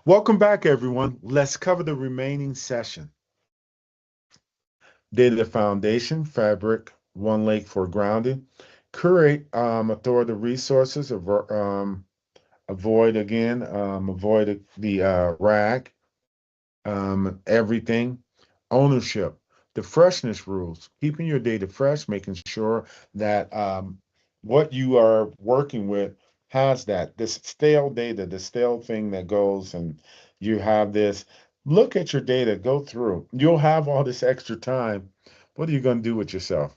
Welcome back, everyone. Let's cover the remaining session. Data foundation, fabric, one lake for grounding. Curate authoritative resources, avoid the rag, everything. Ownership, the freshness rules, keeping your data fresh, making sure that what you are working with has that. This stale data, the stale thing that goes and you have this. Look at your data, go through. You'll have all this extra time. What are you going to do with yourself?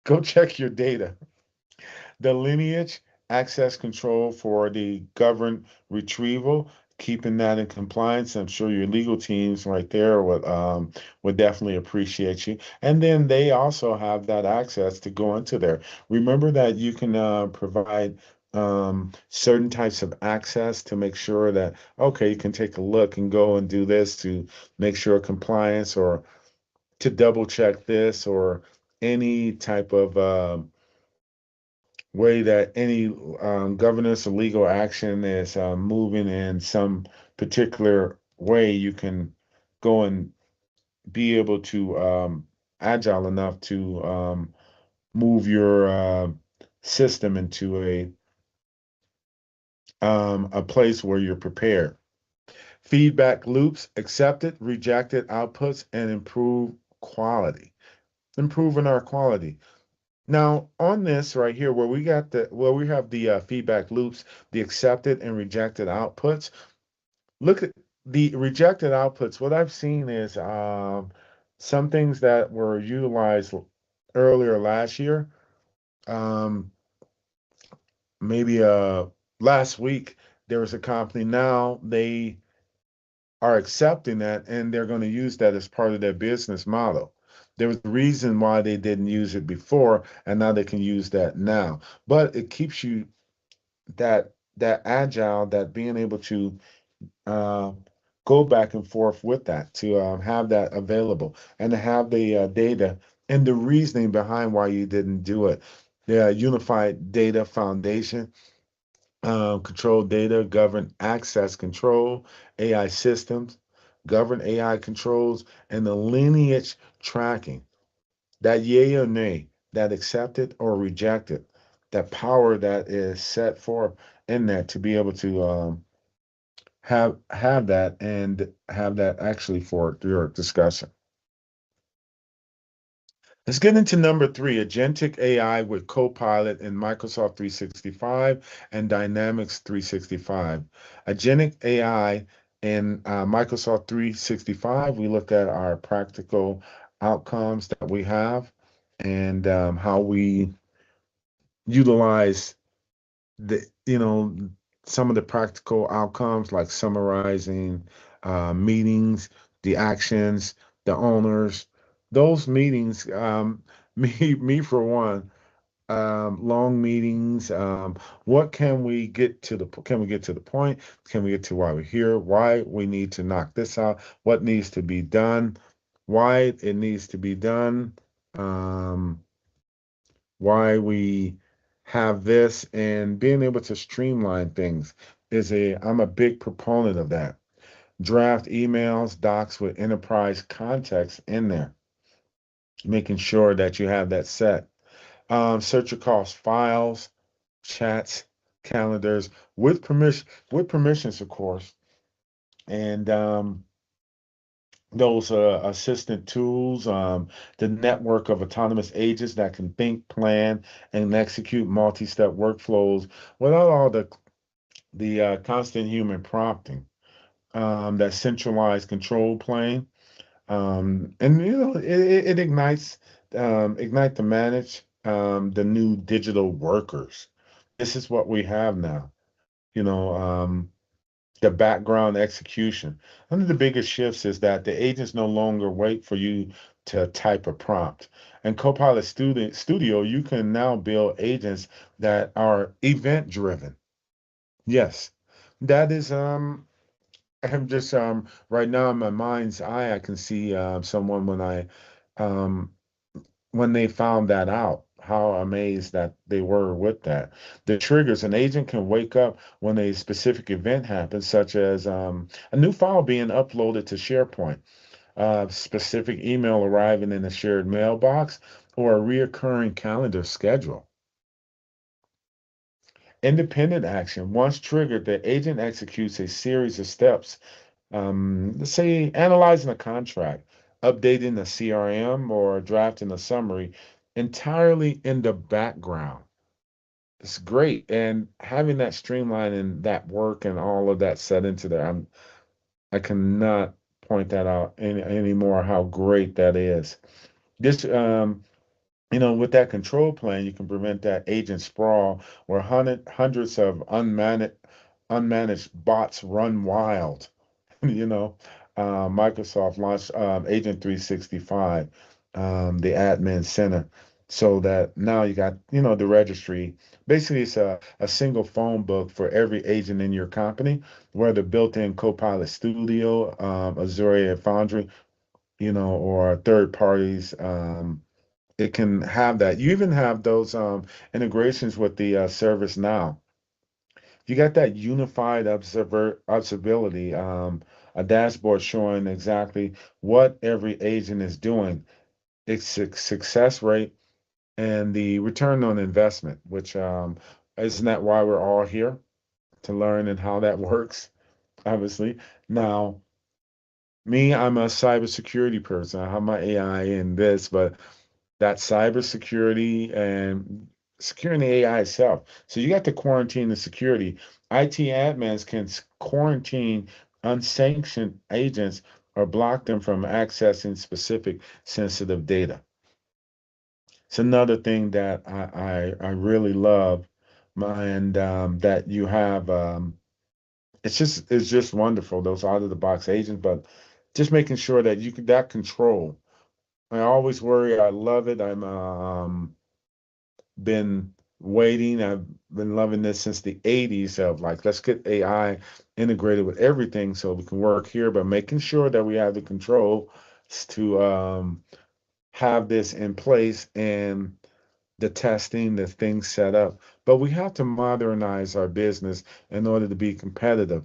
Go check your data. The lineage access control for the governed retrieval, keeping that in compliance. I'm sure your legal teams right there would definitely appreciate you. And then they also have that access to go into there. Remember that you can provide certain types of access to make sure that, okay, you can take a look and go and do this to make sure compliance or to double check this or any type of way that any governance or legal action is moving in some particular way, you can go and be able to agile enough to move your system into a place where you're prepared. Feedback loops, accepted, rejected outputs, and improve quality. Improving our quality. Now, on this right here, where we have the feedback loops, the accepted and rejected outputs. Look at the rejected outputs. What I've seen is some things that were utilized earlier last year, um, maybe last week, there was a company now they are accepting that and they're going to use that as part of their business model. There was a reason why they didn't use it before, and now they can use that now. But it keeps you that agile, that being able to uh, go back and forth with that, to have that available, and to have the data and the reasoning behind why you didn't do it. The unified data foundation, control data, govern access control, AI systems, govern AI controls, and the lineage tracking. That yay or nay, that accepted or rejected, that power that is set forth in that to be able to have that and have that actually for your discussion. Let's get into number three, agentic AI with Copilot in Microsoft 365 and Dynamics 365. Agentic AI in Microsoft 365, we looked at our practical outcomes that we have and how we utilize the some of the practical outcomes like summarizing meetings, the actions, the owners, those meetings. Me for one, long meetings. What can we get to the? Can we get to the point? Can we get to why we're here? Why we need to knock this out? What needs to be done? Why it needs to be done? Um, why we have this and being able to streamline things I'm a big proponent of that. Draft emails, docs with enterprise context in there, making sure that you have that set. Search across files, chats, calendars with permissions, of course, and those assistant tools, the network of autonomous agents that can think, plan, and execute multi-step workflows without all the constant human prompting. That centralized control plane, and it ignites ignite to manage the new digital workers. This is what we have now. You know, the background execution. One of the biggest shifts is that the agents no longer wait for you to type a prompt. And Copilot Studio, you can now build agents that are event driven. Yes, that is I'm just right now in my mind's eye, I can see someone um when they found that out. how amazed that they were with that. The triggers, an agent can wake up when a specific event happens, such as a new file being uploaded to SharePoint, a specific email arriving in a shared mailbox, or a reoccurring calendar schedule. Independent action. Once triggered, the agent executes a series of steps. Let's say analyzing a contract, updating a CRM, or drafting a summary entirely in the background. It's great. And having that streamline and that work and all of that set into there, I cannot point that out anymore how great that is. This with that control plan, you can prevent that agent sprawl where hundreds of unmanaged bots run wild. you know, Microsoft launched Agent 365, the admin center, so that now you got, the registry. Basically, it's a single phone book for every agent in your company, whether built-in Copilot Studio, Azure Foundry, or third parties. It can have that. You even have those integrations with the ServiceNow. You got that unified observability, a dashboard showing exactly what every agent is doing, its success rate, and the return on investment, which isn't that why we're all here to learn and how that works, obviously. Now, me, I'm a cybersecurity person. I have my AI in this, but that's cybersecurity and securing the AI itself. So you got to quarantine the security. IT admins can quarantine unsanctioned agents or block them from accessing specific sensitive data. It's another thing that I really love, and that you have. It's just wonderful, those out of the box agents, but just making sure that you can that control. I always worry. I love it. I'm been waiting. I've been loving this since the 80s of like, let's get AI integrated with everything so we can work here, but making sure that we have the control to have this in place and the testing, the things set up. But we have to modernize our business in order to be competitive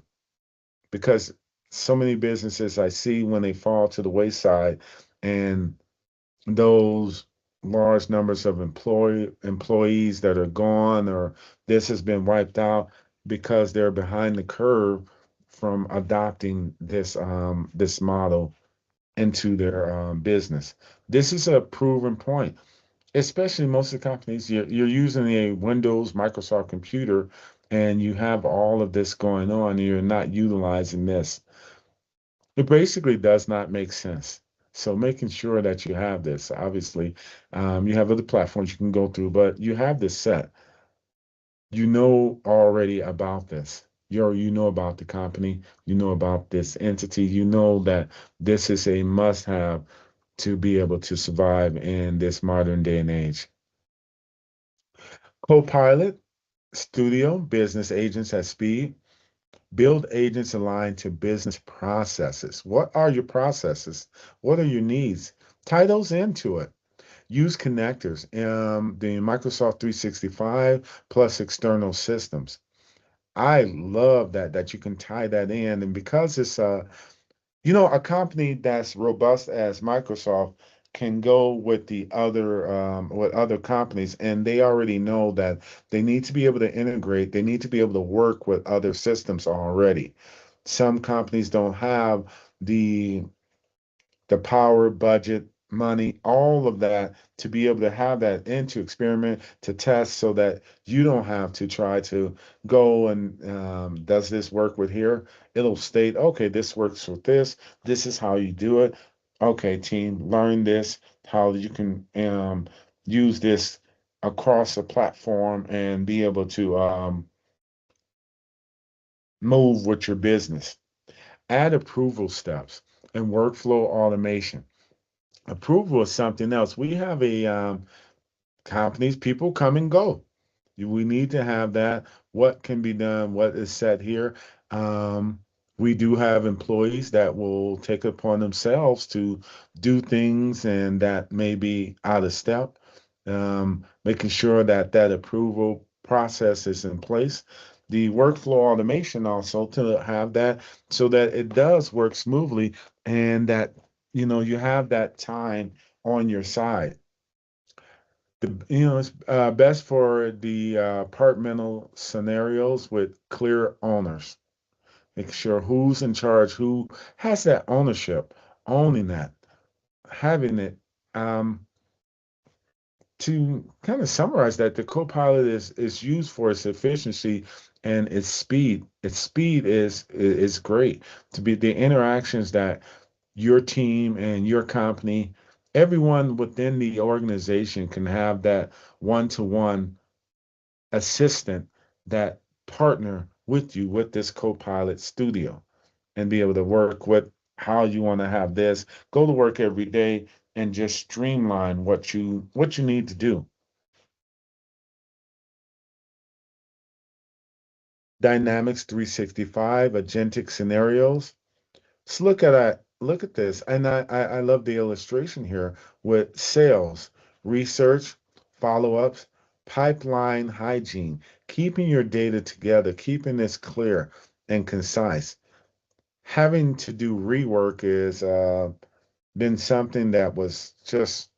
because so many businesses I see when they fall to the wayside and those large numbers of employees that are gone or this has been wiped out because they're behind the curve from adopting this model into their business. This is a proven point, especially most of the companies. You're using a Windows Microsoft computer and you have all of this going on and you're not utilizing this. It basically does not make sense. So making sure that you have this, obviously, you have other platforms you can go through, but you have this set. You know already about this. You know about the company. You know about this entity. You know that this is a must-have to be able to survive in this modern day and age. Copilot Studio, business agents at speed. Build agents aligned to business processes. What are your processes? What are your needs? Tie those into it. Use connectors, the Microsoft 365 plus external systems. I love that you can tie that in, and because it's a company that's robust as Microsoft can go with other companies, and they already know that they need to be able to integrate. They need to be able to work with other systems already. Some companies don't have the the power, budget, money, all of that to be able to have that and to experiment, to test so that you don't have to try to go and does this work with here? It'll state, okay, this works with this. This is how you do it. Okay, team, learn this, how you can use this across the platform and be able to move with your business. Add approval steps and workflow automation. Approval is something else. We have a companies, people come and go. We need to have that. What can be done? What is said here? Um, we do have employees that will take it upon themselves to do things and that may be out of step. making sure that that approval process is in place. The workflow automation also to have that so that it does work smoothly and that you have that time on your side. It's best for the apartmental scenarios with clear owners. Make sure who's in charge, who has that ownership, owning that, having it. Um, to kind of summarize that, the Copilot is used for its efficiency and its speed. Its speed is great to be the interactions that your team and your company, everyone within the organization can have that one-to-one assistant that partner with you with this Copilot studio and be able to work with how you want to have this, go to work every day and just streamline what you need to do. Dynamics 365, agentic scenarios. Let's look at this. And I love the illustration here with sales, research, follow-ups, pipeline hygiene, keeping your data together, keeping this clear and concise. Having to do rework is been something that was just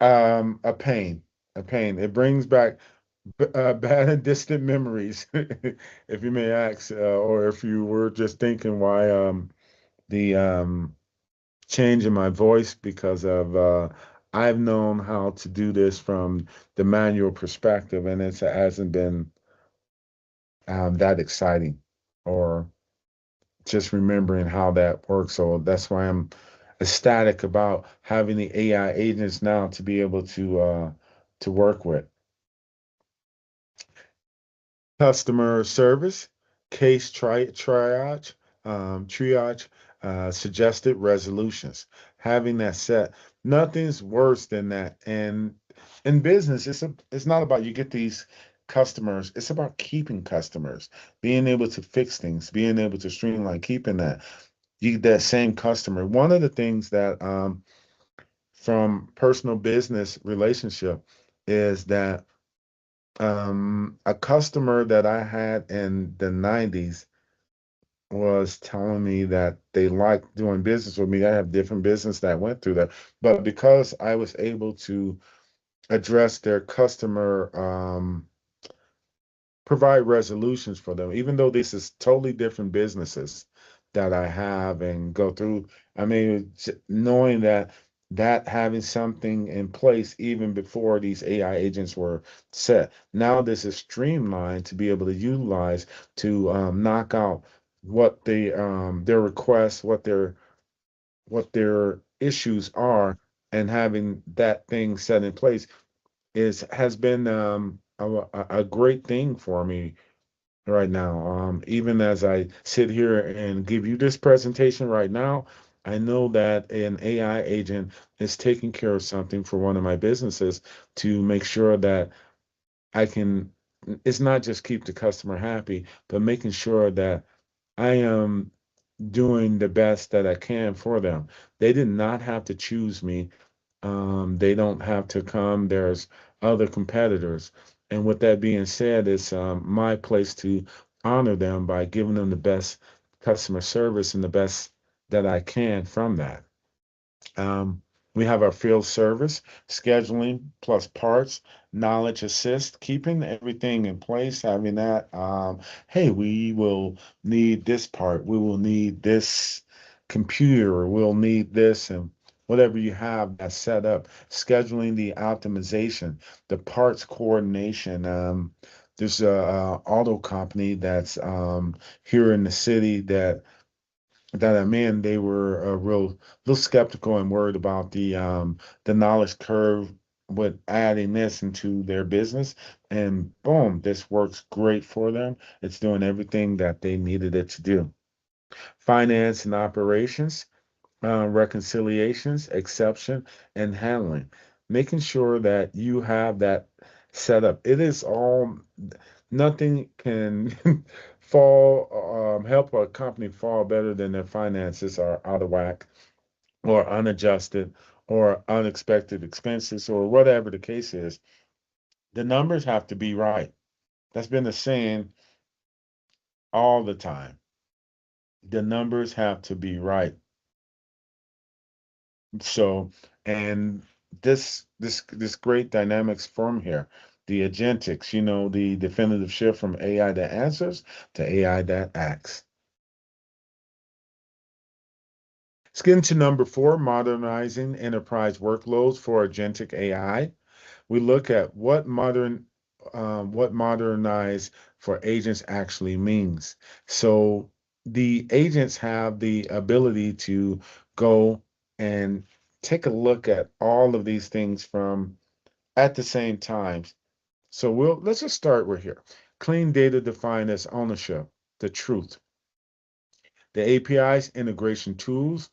a pain, a pain. It brings back bad and distant memories, if you may ask, or if you were just thinking why the change in my voice because of I've known how to do this from the manual perspective, and it hasn't been that exciting, or just remembering how that works. So that's why I'm ecstatic about having the AI agents now to be able to work with. Customer service, case triage, suggested resolutions. Having that set, nothing's worse than that. And in business, it's not about you get these customers. It's about keeping customers, being able to fix things, being able to streamline, keeping that same customer. One of the things that from personal business relationship is that a customer that I had in the 90s was telling me that they liked doing business with me. I have different business that went through that. But because I was able to address their customer provide resolutions for them, even though this is totally different businesses that I have and go through. I mean, knowing that having something in place even before these AI agents were set. Now this is streamlined to be able to utilize to knock out what their requests, what their issues are, and having that thing set in place is has been a great thing for me right now. Even as I sit here and give you this presentation right now, I know that an AI agent is taking care of something for one of my businesses to make sure that I can, it's not just keep the customer happy, but making sure that I am doing the best that I can for them. They did not have to choose me. They don't have to come. There's other competitors. And with that being said, it's my place to honor them by giving them the best customer service and the best that I can from that. Um, we have our field service, scheduling plus parts, knowledge assist, keeping everything in place, having that. Hey, we will need this part, we will need this computer, we'll need this, and whatever you have that's set up, scheduling the optimization, the parts coordination. There's a auto company that's here in the city that I'm in, they were real skeptical and worried about the knowledge curve with adding this into their business. And boom, this works great for them. It's doing everything that they needed it to do. Finance and operations, reconciliations, exception, and handling. Making sure that you have that set up. It is all, nothing can help a company fall better than their finances are out of whack or unadjusted or unexpected expenses or whatever the case is, the numbers have to be right. That's been the saying all the time. The numbers have to be right. So, and this great dynamics form here, the agentics, the definitive shift from AI that answers to AI that acts. Let's get into number 4, modernizing enterprise workloads for agentic AI. We look at what modernize for agents actually means. So the agents have the ability to go and take a look at all of these things from at the same time. So let's just start right here. Clean data defined as ownership, the truth. The APIs, integration tools,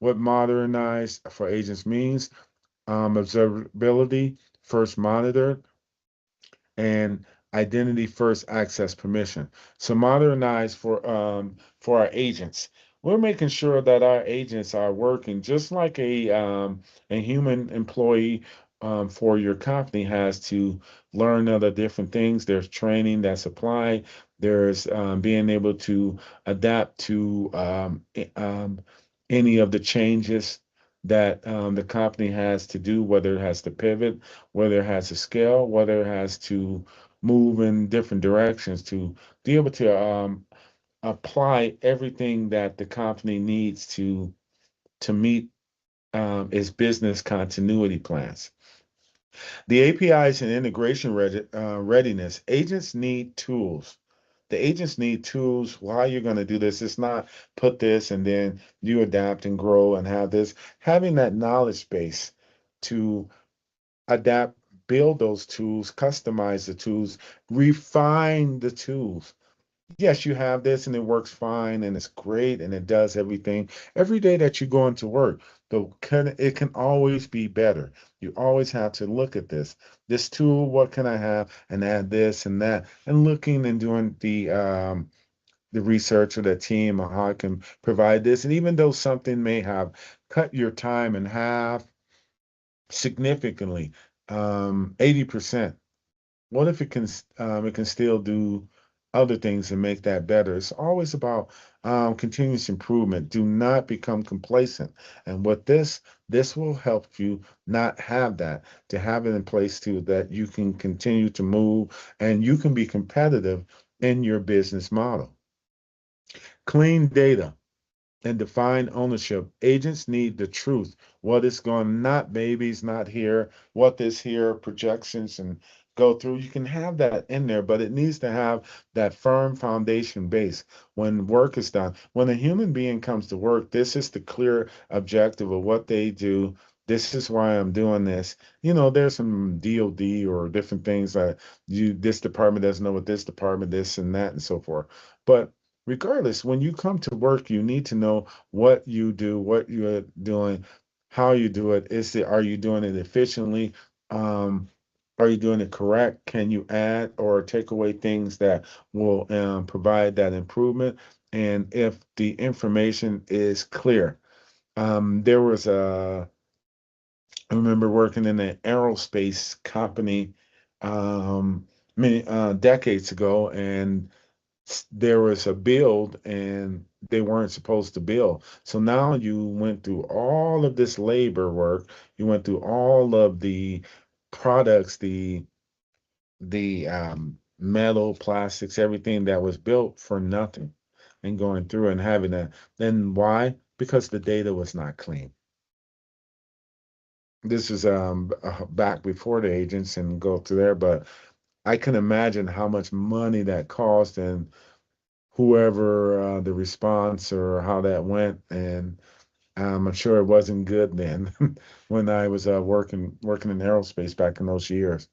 what modernize for agents means, observability, first monitored, and identity first access permission. So modernize for our agents. We're making sure that our agents are working just like a human employee for your company has to learn other different things. There's training that's applied. There's being able to adapt to any of the changes that the company has to do, whether it has to pivot, whether it has to scale, whether it has to move in different directions to be able to apply everything that the company needs to meet its business continuity plans. The APIs and integration readiness. Agents need tools. The agents need tools. Why you're going to do this? It's not put this and then you adapt and grow and have this. Having that knowledge base to adapt, build those tools, customize the tools, refine the tools. Yes, you have this and it works fine and it's great and it does everything. Every day that you go into work, it can always be better. You always have to look at this. This tool, what can I have? And add this and that. And looking and doing the research of the team on how I can provide this. And even though something may have cut your time in half significantly, 80%. What if it can still do other things and make that better? It's always about continuous improvement. Do not become complacent. And with this will help you not have that, to have it in place too, that you can continue to move and you can be competitive in your business model. Clean data and define ownership. Agents need the truth. What is going, not babies, not here, what is here, projections, and go through. You can have that in there, but it needs to have that firm foundation base when work is done. When a human being comes to work, this is the clear objective of what they do. This is why I'm doing this. There's some DOD or different things that this department doesn't know what this department, this and that, and so forth. But regardless, when you come to work, you need to know what you do, what you're doing, how you do it. Are you doing it efficiently? Um, are you doing it correct? Can you add or take away things that will provide that improvement? And if the information is clear, there was I remember working in an aerospace company many decades ago, and there was a build and they weren't supposed to build. So now you went through all of this labor work, you went through all of the products, the metal, plastics, everything that was built for nothing and going through and having that. Then why? Because the data was not clean. This is back before the agents and go through there, but I can imagine how much money that cost and whoever the response or how that went, and I'm sure it wasn't good then when I was working in aerospace back in those years.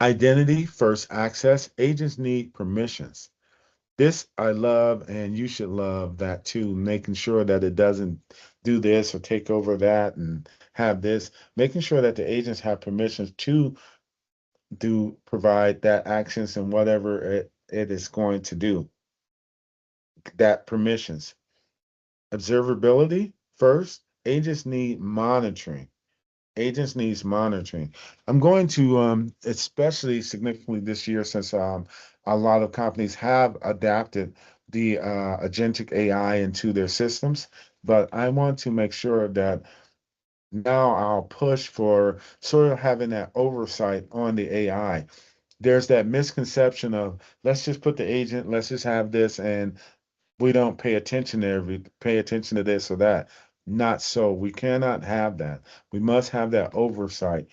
Identity first access. Agents need permissions. This I love, and you should love that too. Making sure that it doesn't do this or take over that and have this. Making sure that the agents have permissions to do provide that actions and whatever it is going to do. That permissions. Observability first Agents need monitoring. Agents needs monitoring. I'm going to, especially significantly this year, since a lot of companies have adapted the agentic AI into their systems, but I want to make sure that now I'll push for sort of having that oversight on the AI. There's that misconception of let's just put the agent, let's just have this, and we don't pay attention to this or that. Not so. We cannot have that. We must have that oversight.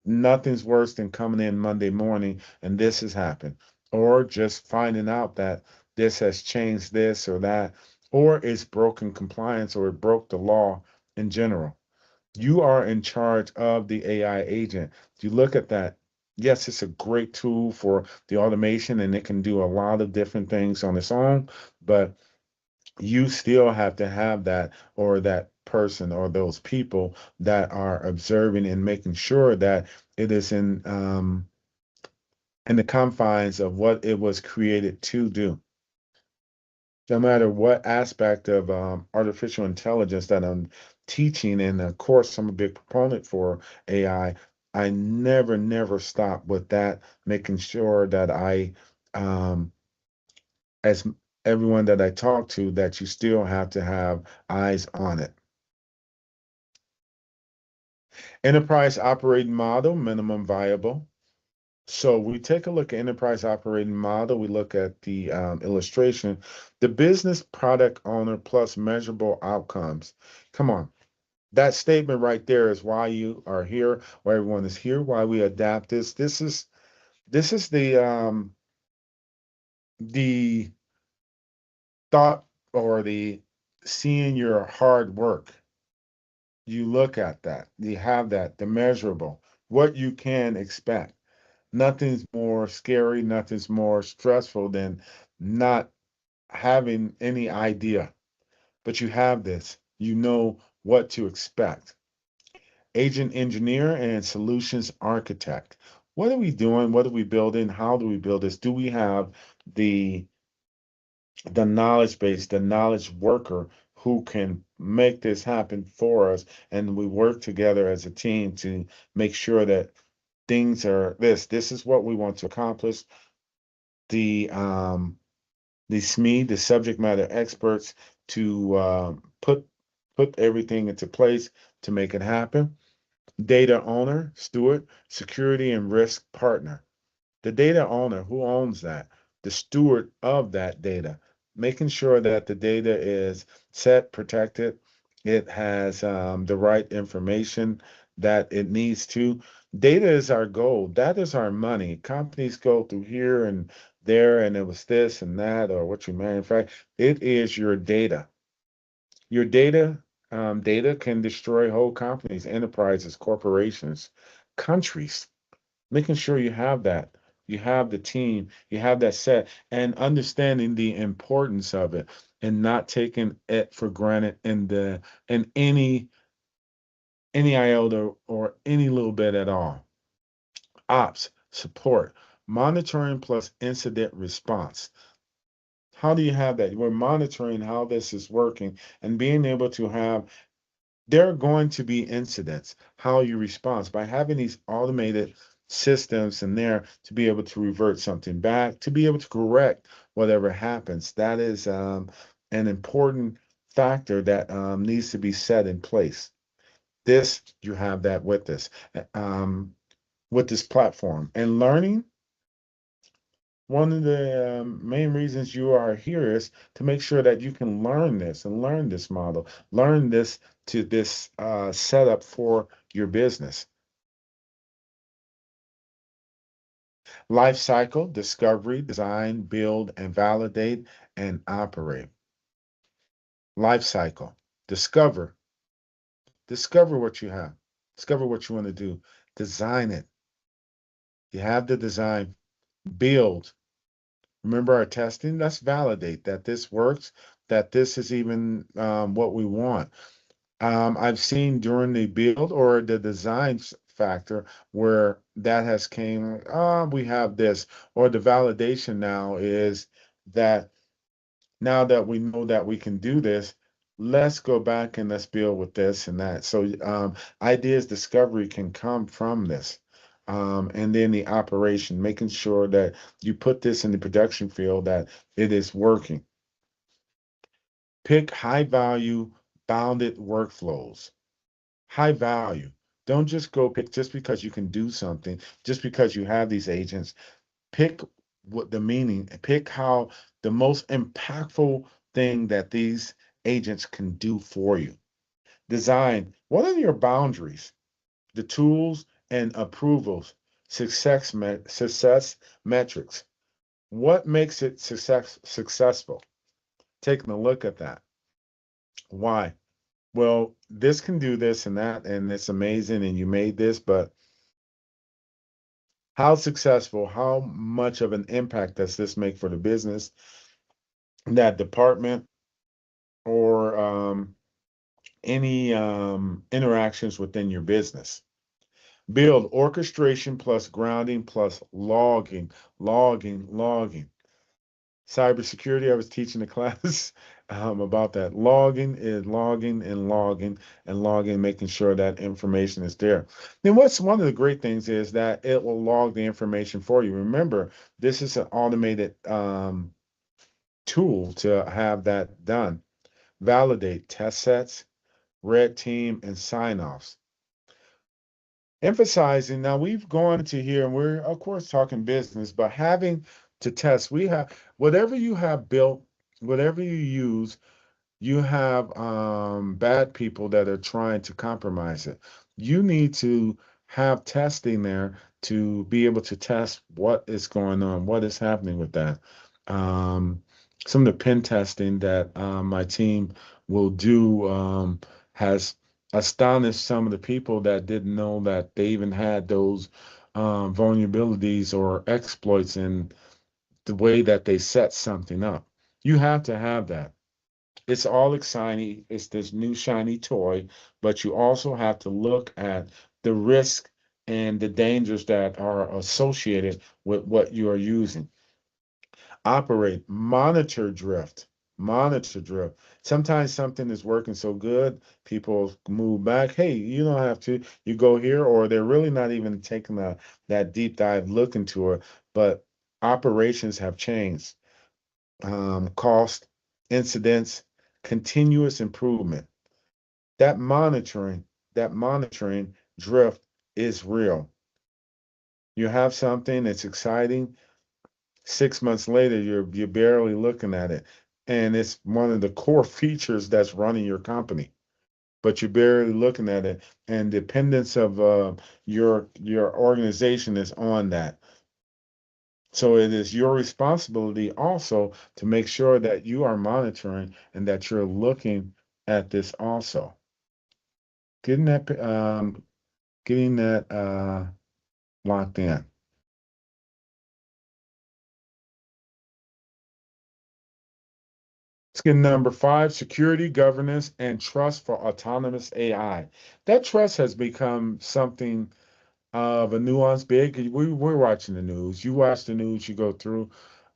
Nothing's worse than coming in Monday morning and this has happened, or just finding out that this has changed this or that, or it's broken compliance or it broke the law in general. You are in charge of the AI agent. You look at that. Yes, it's a great tool for the automation and it can do a lot of different things on its own, but you still have to have that, or that person or those people that are observing and making sure that it is in the confines of what it was created to do. No matter what aspect of artificial intelligence that I'm teaching, and of course I'm a big proponent for I never stop with that, making sure that um, as everyone that I talk to, that you still have to have eyes on it. Enterprise operating model, minimum viable. So we take a look at enterprise operating model. We look at the illustration, the business product owner plus measurable outcomes. Come on. That statement right there is why you are here, why everyone is here, why we adapt this. This is the thought, or the seeing your hard work. You look at that, you have that, the measurable, what you can expect. Nothing's more scary, nothing's more stressful than not having any idea, but you have this, you know what to expect. Agent engineer and solutions architect. What are we doing? What are we building? How do we build this? Do we have the the knowledge base, the knowledge worker who can make this happen for us? And we work together as a team to make sure that things are this is what we want to accomplish. The SME, the subject matter experts, to put everything into place to make it happen. Data owner, steward, security and risk partner. The data owner, who owns that? The steward of that data, making sure that the data is set, protected, it has the right information that it needs to. Data is our gold. That is our money. Companies go through here and there, and it was this and that, or what you manufacture. It is your data. Your data can destroy whole companies, enterprises, corporations, countries. Making sure you have that, you have the team, you have that set, and understanding the importance of it, and not taking it for granted in any iota or any little bit at all. Ops, support, monitoring plus incident response. How do you have that? We're monitoring how this is working and being able to have, there are going to be incidents, how you respond by having these automated systems in there to be able to revert something back, to be able to correct whatever happens. That is an important factor that needs to be set in place. This, you have that with this platform. And learning, one of the main reasons you are here is to make sure that you can learn this and learn this model, learn this setup for your business. Life cycle, discovery, design, build, and validate and operate. Life cycle, discover, discover what you have, discover what you want to do, design it. You have the design, build. Remember our testing? Let's validate that this works, that this is even what we want. I've seen during the build or the design factor where that has came, we have this, or the validation now is that now that we know that we can do this, let's go back and let's build with this and that. So ideas discovery can come from this. And then the operation, making sure that you put this in the production field that it is working. Pick high value, bounded workflows. High value. Don't just go pick just because you can do something, just because you have these agents. Pick what the meaning, pick how the most impactful thing that these agents can do for you. Design, what are your boundaries, the tools and approvals, success metrics? What makes it successful? Taking a look at that. Why? Well, this can do this and that, and it's amazing, and you made this, but how successful, how much of an impact does this make for the business, that department, or any interactions within your business? Build orchestration plus grounding plus logging. Cybersecurity, I was teaching a class about that. Logging is logging, making sure that information is there. Then what's one of the great things is that it will log the information for you. Remember, this is an automated tool to have that done. Validate test sets, red team, and sign-offs. Emphasizing, now we've gone to here and we're of course talking business, but having to test, we have whatever you have built, whatever you use, you have bad people that are trying to compromise it. You need to have testing there to be able to test what is going on, what is happening with that. Um, some of the pen testing that my team will do has astonished some of the people that didn't know that they even had those vulnerabilities or exploits in the way that they set something up. You have to have that. It's all exciting. It's this new shiny toy, but you also have to look at the risk and the dangers that are associated with what you are using. Operate, monitor drift. Sometimes something is working so good, people move back. Hey, you don't have to. You go here, or they're really not even taking that deep dive look into it. But operations have changed. Cost, incidents, continuous improvement. That monitoring drift is real. You have something that's exciting. 6 months later, you're barely looking at it, and it's one of the core features that's running your company. But you're barely looking at it, and dependence of your organization is on that. So it is your responsibility also to make sure that you are monitoring and that you're looking at this also. Getting that locked in. Let's get number five, security, governance, and trust for autonomous AI. That trust has become something of a nuance big. We're watching the news. You watch the news, you go through.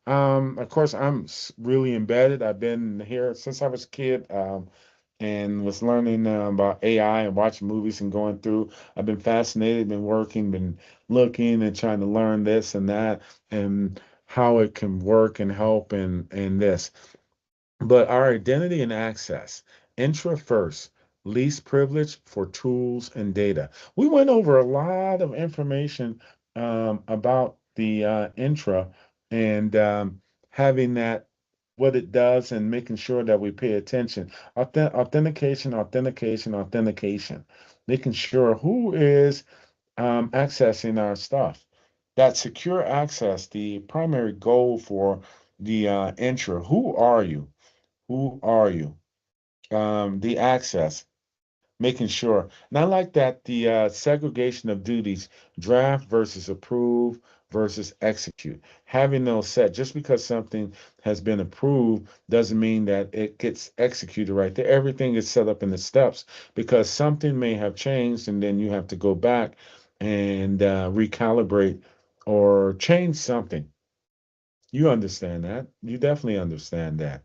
Of course, I'm really embedded. I've been here since I was a kid, and was learning about AI and watching movies and going through. I've been fascinated, been working, been looking and trying to learn this and that and how it can work and help and this. But our identity and access, intra first, least privilege for tools and data. We went over a lot of information about the intra and having that, what it does, and making sure that we pay attention. Authentication. Making sure who is accessing our stuff. That secure access, the primary goal for the intra. Who are you? Who are you? The access, making sure. And I like that the segregation of duties, draft versus approve versus execute. Having those set, just because something has been approved doesn't mean that it gets executed right there. Everything is set up in the steps because something may have changed and then you have to go back and recalibrate or change something. You understand that. You definitely understand that.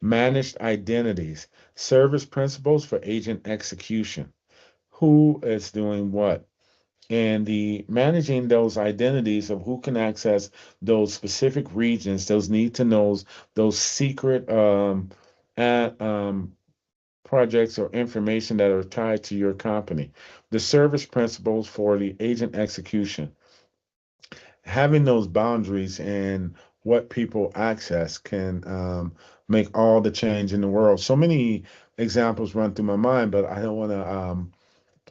Managed identities, service principles for agent execution. Who is doing what? And the managing those identities of who can access those specific regions, those need to knows, those secret at, projects or information that are tied to your company. The service principles for the agent execution. Having those boundaries and what people access can make all the change in the world. So many examples run through my mind, but I don't want to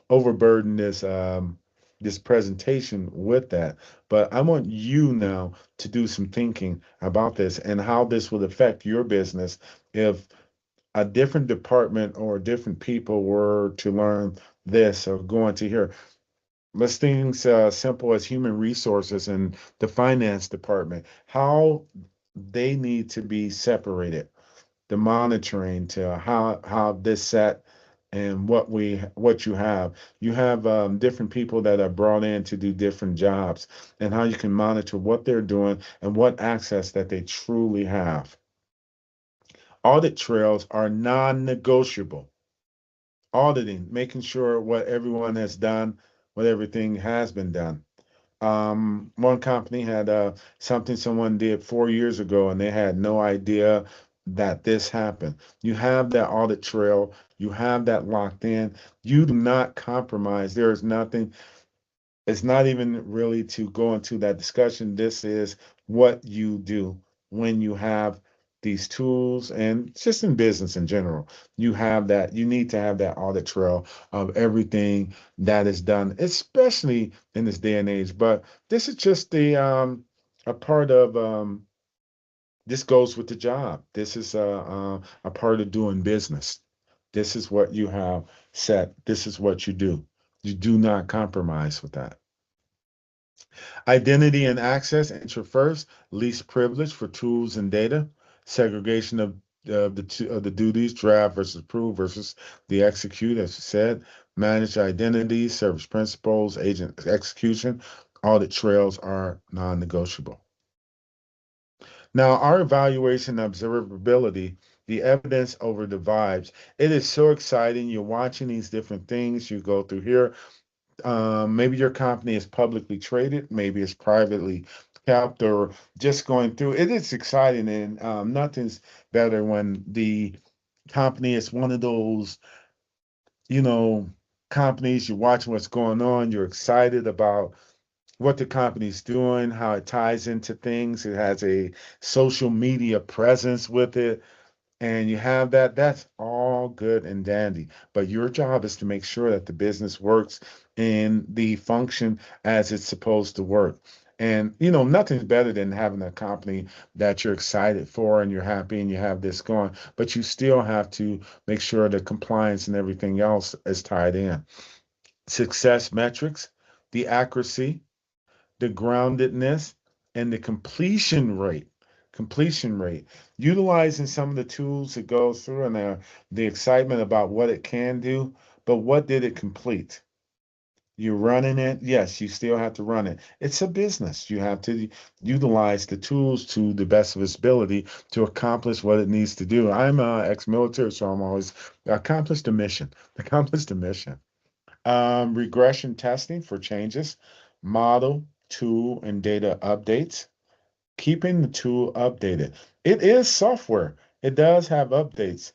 overburden this presentation with that. But I want you now to do some thinking about this and how this would affect your business if a different department or different people were to learn this or go into here. Let's things simple as human resources and the finance department, how they need to be separated, the monitoring to how this set and what you have. You have different people that are brought in to do different jobs and how you can monitor what they're doing and what access that they truly have. Audit trails are non-negotiable. Auditing, making sure what everyone has done, what everything has been done. One company had something someone did 4 years ago, and they had no idea that this happened. You have that audit trail, you have that locked in. You do not compromise. There is nothing, it's not even really to go into that discussion. This is what you do when you have these tools and just in business in general. You have that, you need to have that audit trail of everything that is done, especially in this day and age. But this is just the a part of this goes with the job. This is a part of doing business. This is what you have set. This is what you do. You do not compromise with that. Identity and access, enter first, least privilege for tools and data, segregation of the duties, draft versus approve versus the execute, as you said, manage identities, service principles, agent execution, audit trails are non-negotiable. Now, our evaluation and observability, the evidence over the vibes, it is so exciting. You're watching these different things. You go through here. Maybe your company is publicly traded, maybe it's privately kept, or just going through. It is exciting, and nothing's better when the company is one of those, you know, companies you're watching what's going on. You're excited about what the company's doing, how it ties into things. It has a social media presence with it and you have that, that's all good and dandy. But your job is to make sure that the business works in the function as it's supposed to work. And nothing's better than having a company that you're excited for and you're happy and you have this going, but you still have to make sure that compliance and everything else is tied in. Success metrics, the accuracy, the groundedness, and the completion rate. Completion rate. Utilizing some of the tools that go through and the excitement about what it can do, but what did it complete? You're running it. Yes, you still have to run it. It's a business. You have to utilize the tools to the best of its ability to accomplish what it needs to do. I'm ex-military, so I'm always accomplish the mission. Accomplish the mission. Regression testing for changes, model, tool, and data updates. Keeping the tool updated. It is software. It does have updates.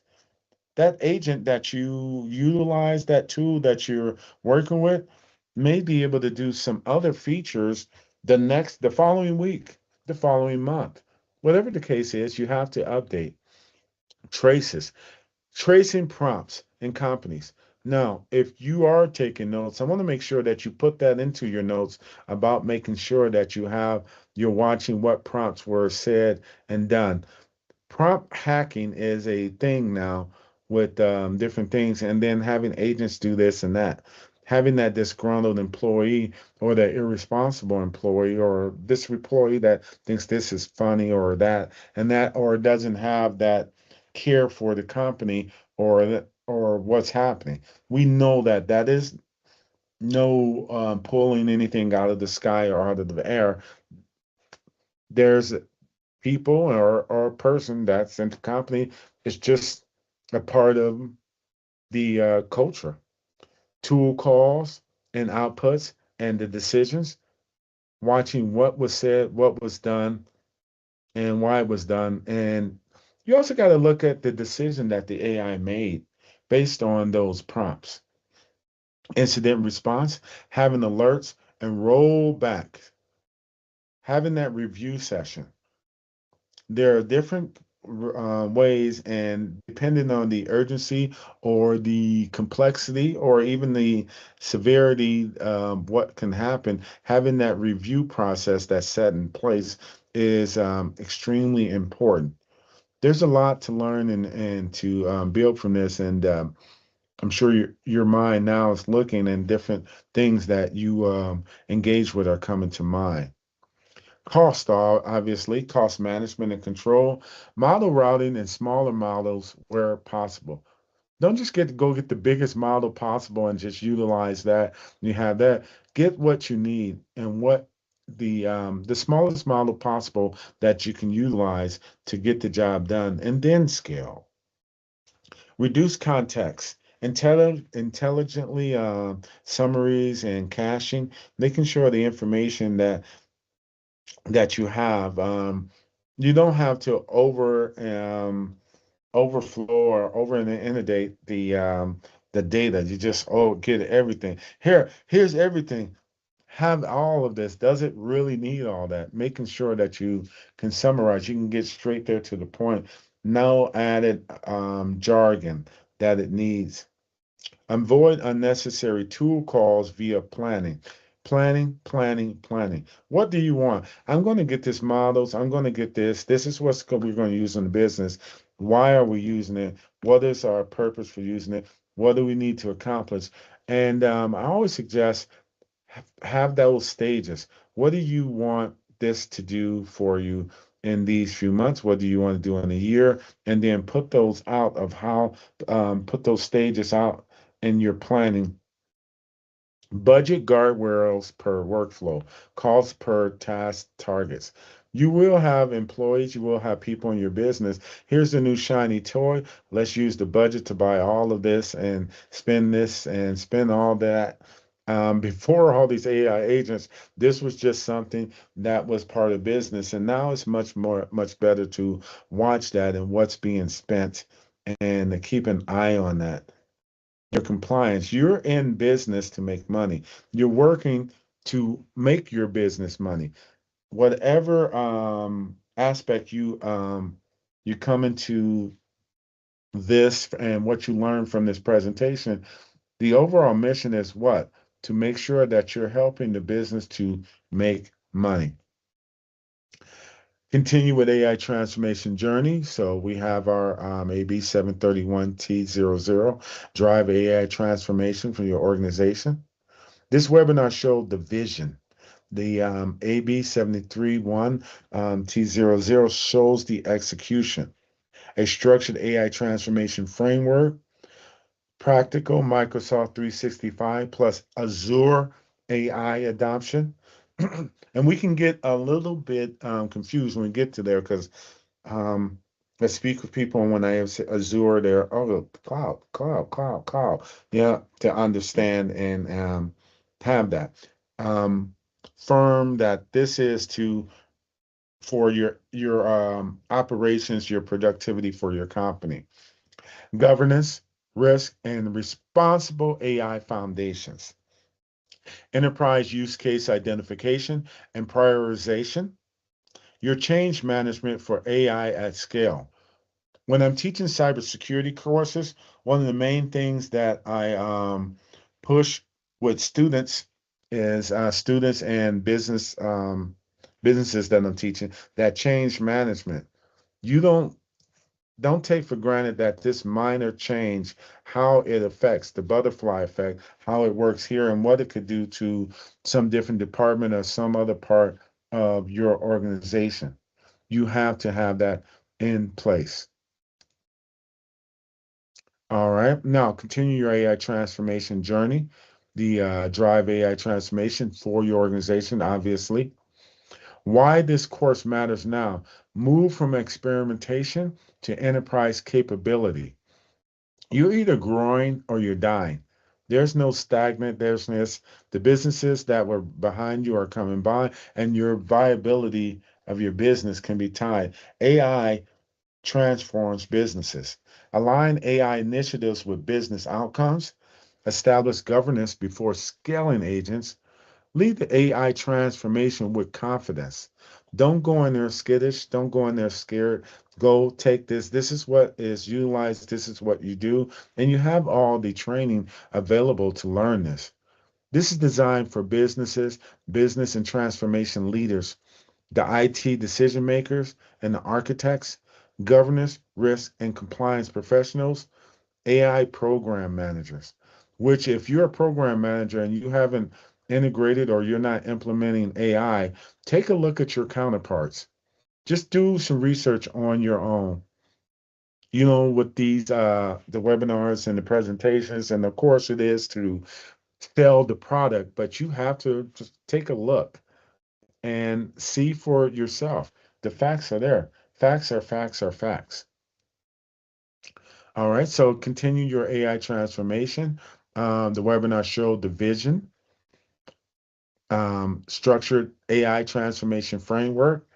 That agent that you utilize, that tool that you're working with, may be able to do some other features the following week, the following month. Whatever the case is, you have to update. Traces. Tracing prompts in companies. Now, if you are taking notes, I want to make sure that you put that into your notes about making sure that you're watching what prompts were said and done. Prompt hacking is a thing now with different things, and then having agents do this and that. Having that disgruntled employee or that irresponsible employee or this employee that thinks this is funny or that and that or doesn't have that care for the company or what's happening. We know that that is no pulling anything out of the sky or out of the air. There's people or a person that's in the company. It's just a part of the culture. Tool calls and outputs and the decisions, watching what was said, what was done, and why it was done. And you also got to look at the decision that the AI made based on those prompts. Incident response, having alerts and roll back, having that review session. There are different ways, and depending on the urgency or the complexity or even the severity, what can happen, having that review process that's set in place is extremely important. There's a lot to learn and to build from this, and I'm sure your mind now is looking and different things that you engage with are coming to mind. Cost, obviously, cost management and control, model routing and smaller models where possible. Don't just go get the biggest model possible and just utilize that. You have that. Get what you need and what the smallest model possible that you can utilize to get the job done, and then scale. Reduce context. Intelligently summaries and caching, making sure the information that you have. You don't have to overflow or over inundate the data. You just get everything. Here's everything. Have all of this. Does it really need all that? Making sure that you can summarize. You can get straight there to the point. No added jargon that it needs. Avoid unnecessary tool calls via planning. Planning, planning, planning. What do you want? I'm going to get this models. I'm going to get this. This is we're going to use in the business. Why are we using it? What is our purpose for using it? What do we need to accomplish? And I always suggest have those stages. What do you want this to do for you in these few months? What do you want to do in a year? And then put those out of how, put those stages out in your planning. Budget guardrails per workflow, cost per task targets. You will have employees, you will have people in your business. Here's the new shiny toy. Let's use the budget to buy all of this and spend all that. Before all these AI agents, this was just something that was part of business. And now it's much better to watch that and what's being spent and to keep an eye on that. Your compliance. You're in business to make money. You're working to make your business money. Whatever aspect you come into this and what you learn from this presentation, the overall mission is what? To make sure that you're helping the business to make money. Continue with AI transformation journey. So we have our AB 731T00, drive AI transformation for your organization. This webinar showed the vision. The AB 731 T00 shows the execution. A structured AI transformation framework, practical Microsoft 365 plus Azure AI adoption. And we can get a little bit confused when we get to there because um, I speak with people and when I have Azure, they're, oh, cloud, cloud, cloud, cloud. Yeah, to understand and have that. Um, Firm that this is to for your operations, your productivity for your company. Governance, risk, and responsible AI foundations. Enterprise use case identification and prioritization. Your change management for AI at scale. When I'm teaching cybersecurity courses, one of the main things that I push with students is students and businesses that I'm teaching that change management. You don't take for granted that this minor change, how it affects the butterfly effect, how it works here, and what it could do to some different department or some other part of your organization. You have to have that in place. All right. Now continue your AI transformation journey. The drive AI transformation for your organization, obviously. Why this course matters now. Move from experimentation to enterprise capability. You're either growing or you're dying. There's no stagnant, there's this. The businesses that were behind you are coming by, and your viability of your business can be tied. AI transforms businesses. Align AI initiatives with business outcomes. Establish governance before scaling agents. Lead the AI transformation with confidence. Don't go in there skittish. Don't go in there scared. Go take this. This is what is utilized. This is what you do. And you have all the training available to learn this. This is designed for businesses, business and transformation leaders, the IT decision makers and the architects, governance, risk, and compliance professionals, AI program managers, which if you're a program manager and you haven't integrated or you're not implementing AI, take a look at your counterparts. Just do some research on your own. With these the webinars and the presentations, and of course it is to sell the product, but you have to just take a look and see for yourself. The facts are there. Facts are facts are facts. All right, so continue your AI transformation. The webinar showed the vision, structured AI transformation framework,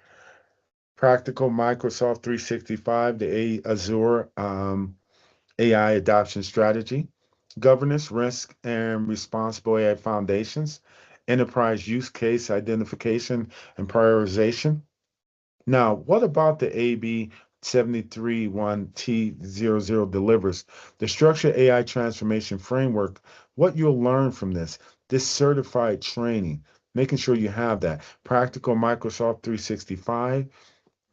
practical Microsoft 365, the Azure AI adoption strategy, governance, risk, and responsible AI foundations, enterprise use case identification and prioritization. Now, what about the AB 731T00 delivers? The structured AI transformation framework, what you'll learn from this certified training, making sure you have that. Practical Microsoft 365,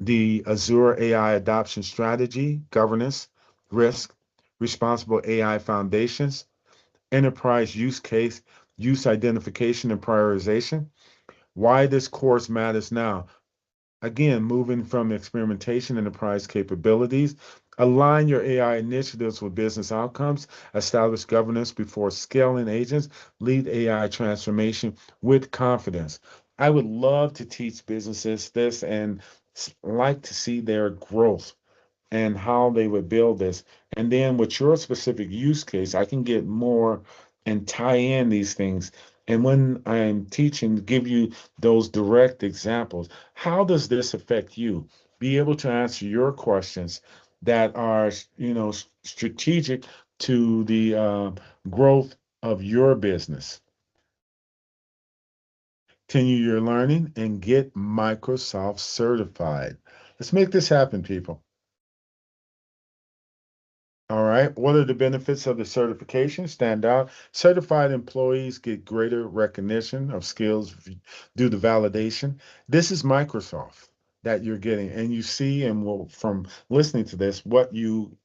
the Azure AI adoption strategy, governance, risk, responsible AI foundations, enterprise use case, use identification and prioritization. Why this course matters now. Again, moving from experimentation enterprise capabilities, align your AI initiatives with business outcomes, establish governance before scaling agents, lead AI transformation with confidence. I would love to teach businesses this and like to see their growth and how they would build this. And then with your specific use case, I can get more and tie in these things. And when I'm teaching, give you those direct examples. How does this affect you? Be able to answer your questions that are, strategic to the growth of your business. Continue your learning and get Microsoft certified. Let's make this happen, people. All right. What are the benefits of the certification? Stand out. Certified employees get greater recognition of skills due to validation. This is Microsoft that you're getting, and you see and will from listening to this what you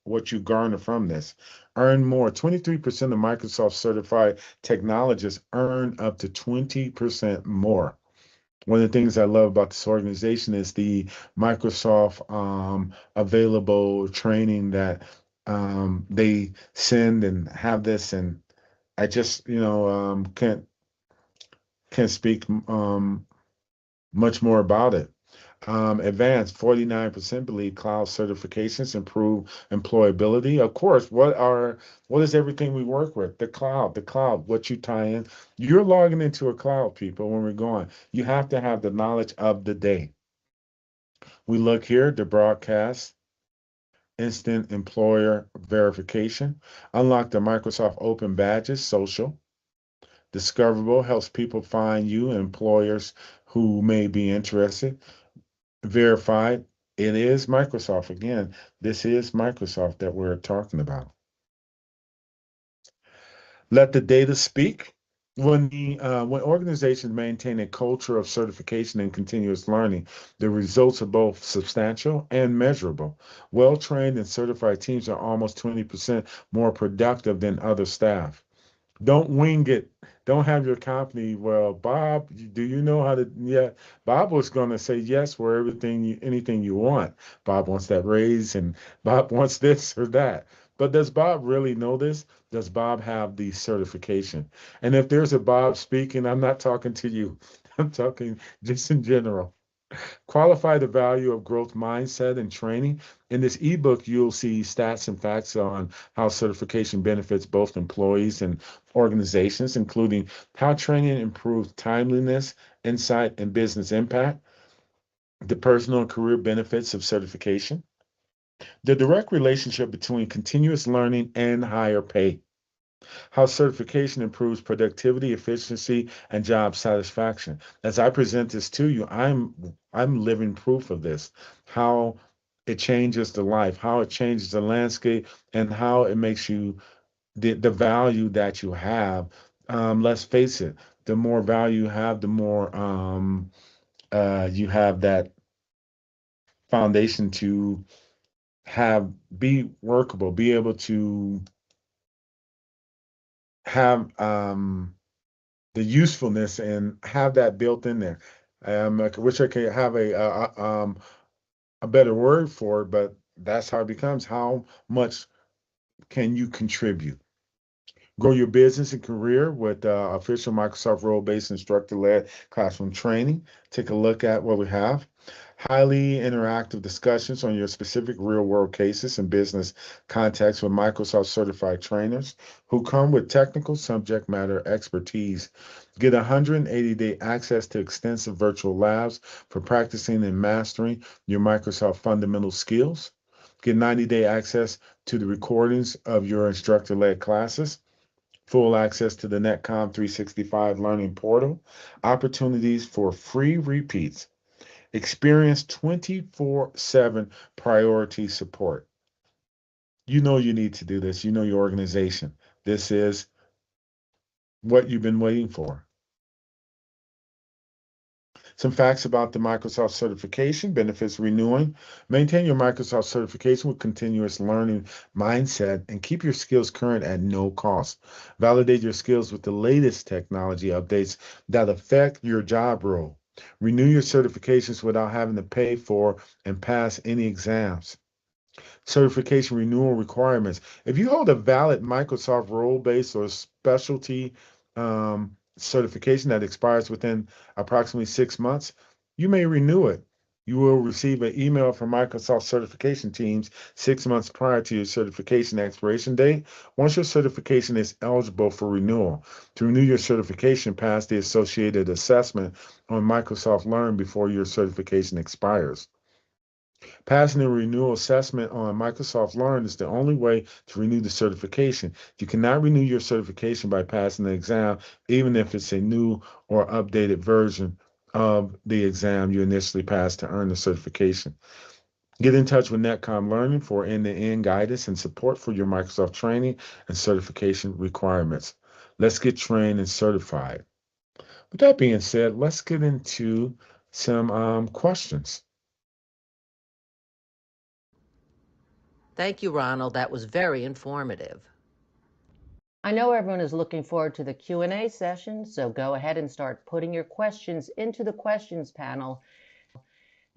garner from this. Earn more. 23% of Microsoft certified technologists earn up to 20% more. One of the things I love about this organization is the Microsoft available training that they send and have this, and I just can't speak much more about it. Advanced 49% believe cloud certifications improve employability. Of course, what is everything we work with? The cloud, what you tie in. You're logging into a cloud, people, when we're going. You have to have the knowledge of the day. We look here, the broadcast, instant employer verification, unlock the Microsoft Open Badges, social, discoverable, helps people find you, employers who may be interested. Verified. It is Microsoft. Again, this is Microsoft that we're talking about. Let the data speak. When organizations maintain a culture of certification and continuous learning, the results are both substantial and measurable. Well-trained and certified teams are almost 20% more productive than other staff. Don't wing it. Don't have your company. Well, Bob, do you know how to? Yeah, Bob was going to say yes for anything you want. Bob wants that raise, and Bob wants this or that. But does Bob really know this? Does Bob have the certification? And if there's a Bob speaking, I'm not talking to you. I'm talking just in general. Qualify the value of growth mindset and training. In this ebook, you'll see stats and facts on how certification benefits both employees and organizations, including how training improves timeliness, insight, and business impact, the personal and career benefits of certification, the direct relationship between continuous learning and higher pay, how certification improves productivity, efficiency, and job satisfaction. As I present this to you, I'm living proof of this. How it changes the life, how it changes the landscape, and how it makes you the value that you have. Let's face it, the more value you have, the more you have that foundation to have be workable, be able to have the usefulness and have that built in there. I wish I could have a better word for it, but that's how it becomes. How much can you contribute? Grow your business and career with official Microsoft role-based instructor-led classroom training. Take a look at what we have. Highly interactive discussions on your specific real-world cases and business context with Microsoft certified trainers who come with technical subject matter expertise. Get 180-day access to extensive virtual labs for practicing and mastering your Microsoft fundamental skills. Get 90-day access to the recordings of your instructor-led classes, full access to the Netcom 365 Learning Portal, opportunities for free repeats, experience 24/7 priority support. You know you need to do this. You know your organization. This is what you've been waiting for. Some facts about the Microsoft certification benefits renewing. Maintain your Microsoft certification with continuous learning mindset and keep your skills current at no cost. Validate your skills with the latest technology updates that affect your job role. Renew your certifications without having to pay for and pass any exams. Certification renewal requirements. If you hold a valid Microsoft role-based or specialty certification that expires within approximately 6 months, you may renew it. You will receive an email from Microsoft certification teams 6 months prior to your certification expiration date. Once your certification is eligible for renewal, to renew your certification, pass the associated assessment on Microsoft Learn before your certification expires. Passing the renewal assessment on Microsoft Learn is the only way to renew the certification. You cannot renew your certification by passing the exam, even if it's a new or updated version of the exam you initially passed to earn the certification. Get in touch with Netcom Learning for end-to-end guidance and support for your Microsoft training and certification requirements. Let's get trained and certified. With that being said, let's get into some questions. Thank you, Ronald. That was very informative. I know everyone is looking forward to the Q&A session, so go ahead and start putting your questions into the questions panel.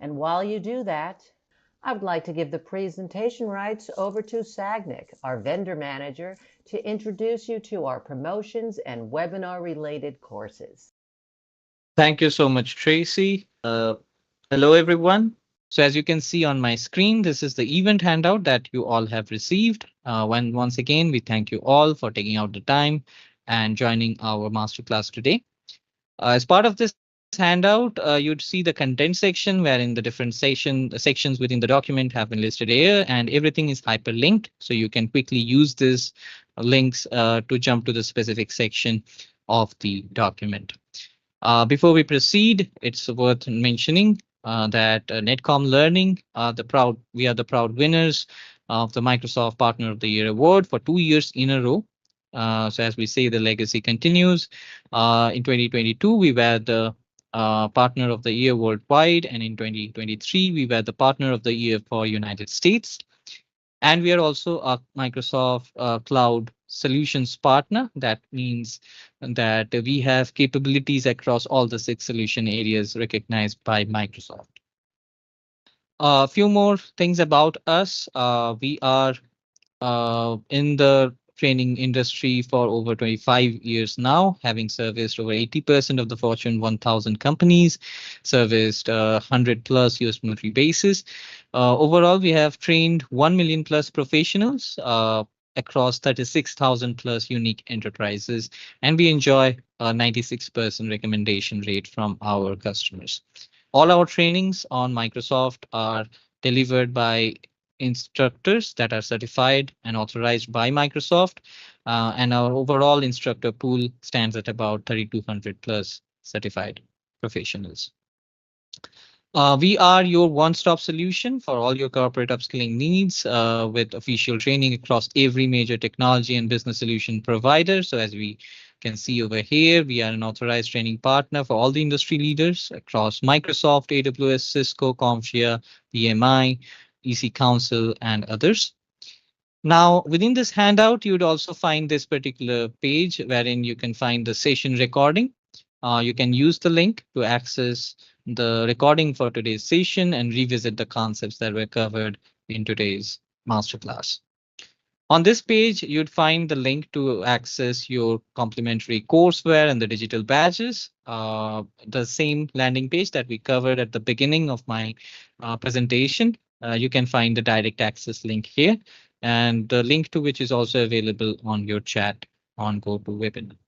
And while you do that, I would like to give the presentation rights over to Sagnik, our vendor manager, to introduce you to our promotions and webinar-related courses. Thank you so much, Tracy. Hello, everyone. So as you can see on my screen, this is the event handout that you all have received. Once again, we thank you all for taking out the time and joining our masterclass today. As part of this handout, you'd see the content section wherein the different sections within the document have been listed here, and everything is hyperlinked. So you can quickly use these links to jump to the specific section of the document. Before we proceed, it's worth mentioning that Netcom Learning, we are the proud winners of the Microsoft Partner of the Year award for 2 years in a row. So as we say, the legacy continues. In 2022, we were the Partner of the Year worldwide, and in 2023, we were the Partner of the Year for United States. And we are also a Microsoft Cloud Solutions partner. That means that we have capabilities across all the 6 solution areas recognized by Microsoft. A few more things about us. We are in the training industry for over 25 years now, having serviced over 80% of the Fortune 1000 companies, serviced 100 plus US military bases. Overall, we have trained 1 million plus professionals across 36,000 plus unique enterprises, and we enjoy a 96% recommendation rate from our customers. All our trainings on Microsoft are delivered by instructors that are certified and authorized by Microsoft. And our overall instructor pool stands at about 3,200 plus certified professionals. We are your one-stop solution for all your corporate upskilling needs with official training across every major technology and business solution provider. So as we can see over here, we are an authorized training partner for all the industry leaders across Microsoft, AWS, Cisco, Confia, PMI, EC Council, and others. Now, within this handout, you would also find this particular page wherein you can find the session recording. You can use the link to access the recording for today's session and revisit the concepts that were covered in today's masterclass. On this page, you'd find the link to access your complimentary courseware and the digital badges. The same landing page that we covered at the beginning of my presentation. You can find the direct access link here, and the link to which is also available on your chat on GoToWebinar.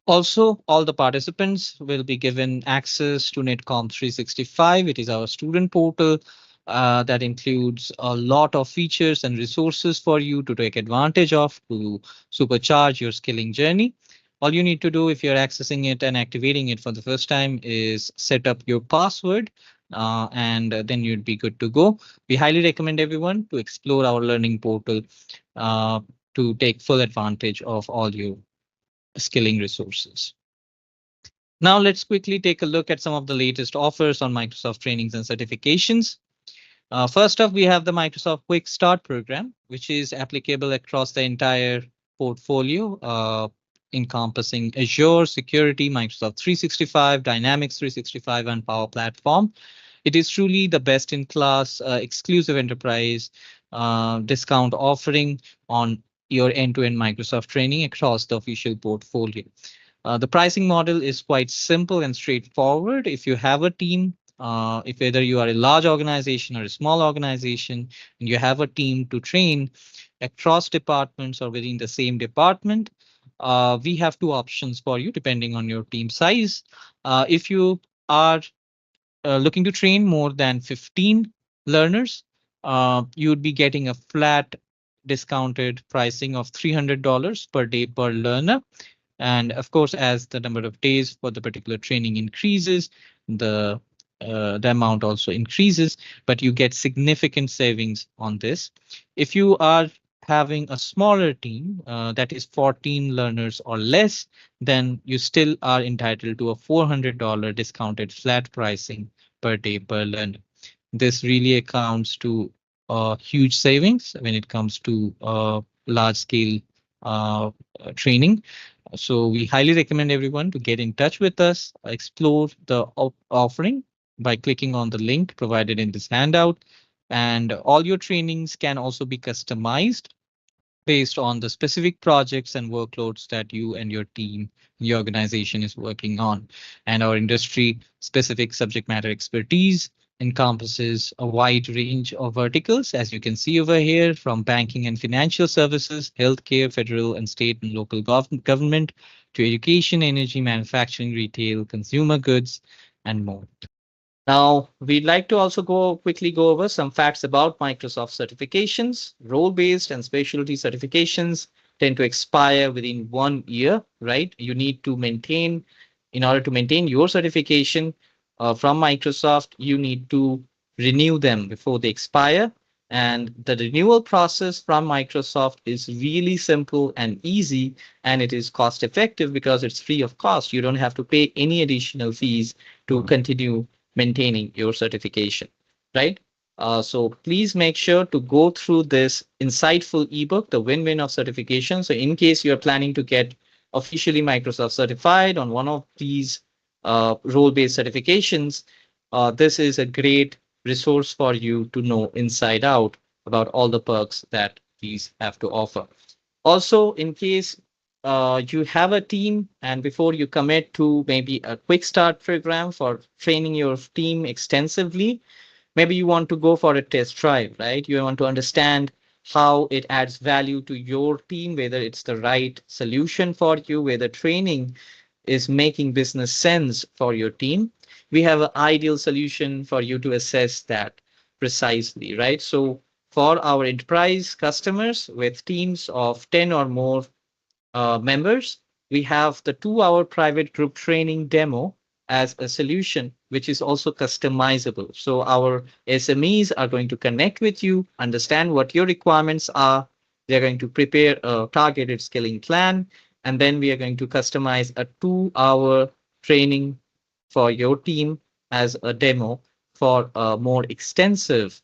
Also, all the participants will be given access to Netcom 365. It is our student portal that includes a lot of features and resources for you to take advantage of to supercharge your skilling journey. All you need to do if you're accessing it and activating it for the first time is set up your password and then you'd be good to go. We highly recommend everyone to explore our learning portal to take full advantage of all your skilling resources. Now let's quickly take a look at some of the latest offers on Microsoft trainings and certifications. First off, we have the Microsoft Quick Start program, which is applicable across the entire portfolio, encompassing Azure, Security, Microsoft 365, Dynamics 365, and Power Platform. It is truly the best-in-class exclusive enterprise discount offering on your end-to-end Microsoft training across the official portfolio. The pricing model is quite simple and straightforward. If you have a team, if whether you are a large organization or a small organization, and you have a team to train across departments or within the same department, we have two options for you depending on your team size. If you are looking to train more than 15 learners, you would be getting a flat discounted pricing of $300 per day per learner. And of course, as the number of days for the particular training increases, the amount also increases, but you get significant savings on this. If you are having a smaller team that is 14 learners or less, then you still are entitled to a $400 discounted flat pricing per day per learner. This really accounts to huge savings when it comes to large scale training. So we highly recommend everyone to get in touch with us, explore the offering by clicking on the link provided in this handout. And all your trainings can also be customized based on the specific projects and workloads that you and your team, your organization is working on. And our industry specific subject matter expertise encompasses a wide range of verticals, as you can see over here, from banking and financial services, healthcare, federal and state and local government, to education, energy, manufacturing, retail, consumer goods, and more. Now, we'd like to also quickly go over some facts about Microsoft certifications. Role-based and specialty certifications tend to expire within 1 year, right? You need to maintain, in order to maintain your certification from Microsoft, you need to renew them before they expire. And the renewal process from Microsoft is really simple and easy, and it is cost effective because it's free of cost. You don't have to pay any additional fees to continue maintaining your certification, right? So please make sure to go through this insightful ebook, The Win-Win of Certification. So in case you're planning to get officially Microsoft certified on one of these role-based certifications, this is a great resource for you to know inside out about all the perks that these have to offer. Also, in case you have a team and before you commit to maybe a quick start program for training your team extensively, maybe you want to go for a test drive, right? You want to understand how it adds value to your team, whether it's the right solution for you, whether training is making business sense for your team. We have an ideal solution for you to assess that precisely, right? So for our enterprise customers with teams of 10 or more members, we have the 2 hour private group training demo as a solution, which is also customizable. So our SMEs are going to connect with you, understand what your requirements are. They're going to prepare a targeted skilling plan, and then we are going to customize a 2 hour training for your team as a demo for a more extensive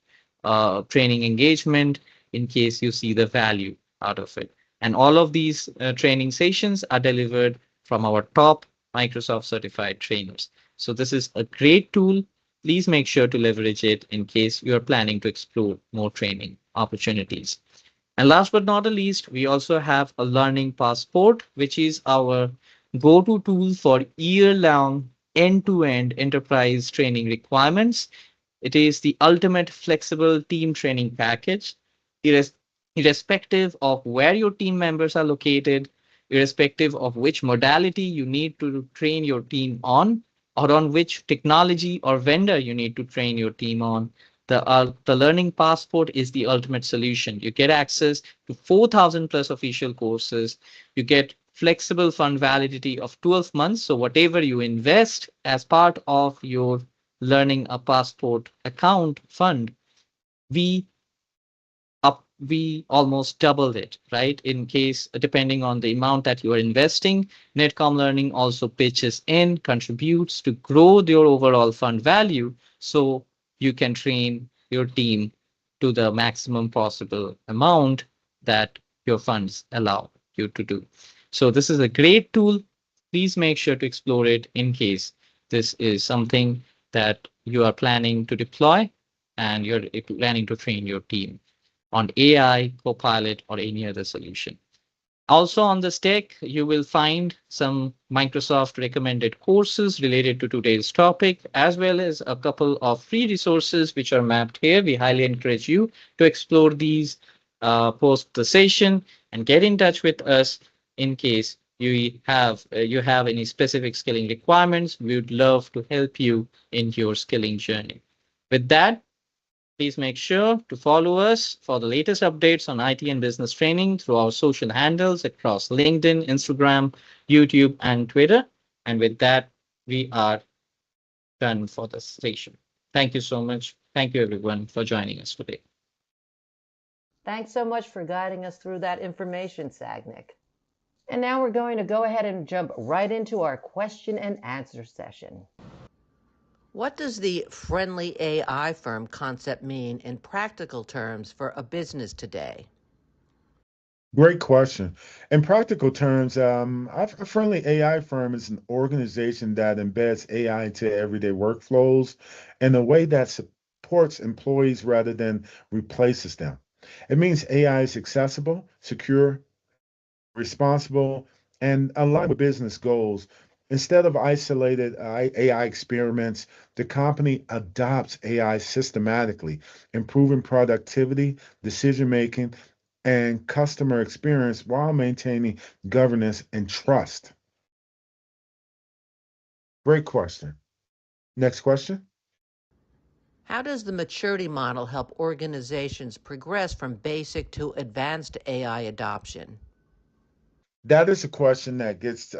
training engagement in case you see the value out of it. And all of these training sessions are delivered from our top Microsoft certified trainers. So this is a great tool. Please make sure to leverage it in case you are planning to explore more training opportunities. And last but not the least, we also have a learning passport, which is our go-to tool for year-long end-to-end enterprise training requirements. It is the ultimate flexible team training package. Irrespective of where your team members are located, irrespective of which modality you need to train your team on, or on which technology or vendor you need to train your team on, the Learning Passport is the ultimate solution. You get access to 4,000 plus official courses. You get flexible fund validity of 12 months. So whatever you invest as part of your Learning a Passport account fund, we we almost doubled it, right? In case, depending on the amount that you are investing, Netcom Learning also pitches in, contributes to grow your overall fund value so you can train your team to the maximum possible amount that your funds allow you to do. So this is a great tool. Please make sure to explore it in case this is something that you are planning to deploy and you're planning to train your team on AI, Copilot, or any other solution. Also on this deck, you will find some Microsoft recommended courses related to today's topic, as well as a couple of free resources which are mapped here. We highly encourage you to explore these post the session and get in touch with us in case you have any specific skilling requirements. We would love to help you in your skilling journey. With that, please make sure to follow us for the latest updates on IT and business training through our social handles across LinkedIn, Instagram, YouTube, and Twitter. And with that, we are done for this session. Thank you so much. Thank you, everyone, for joining us today. Thanks so much for guiding us through that information, Sagnik. And now we're going to go ahead and jump right into our question and answer session. What does the friendly AI firm concept mean in practical terms for a business today? Great question. In practical terms, a friendly AI firm is an organization that embeds AI into everyday workflows in a way that supports employees rather than replaces them. It means AI is accessible, secure, responsible, and aligned with business goals. Instead of isolated AI experiments, the company adopts AI systematically, improving productivity, decision making, and customer experience while maintaining governance and trust. Great question. Next question. How does the maturity model help organizations progress from basic to advanced AI adoption? That is a question that gets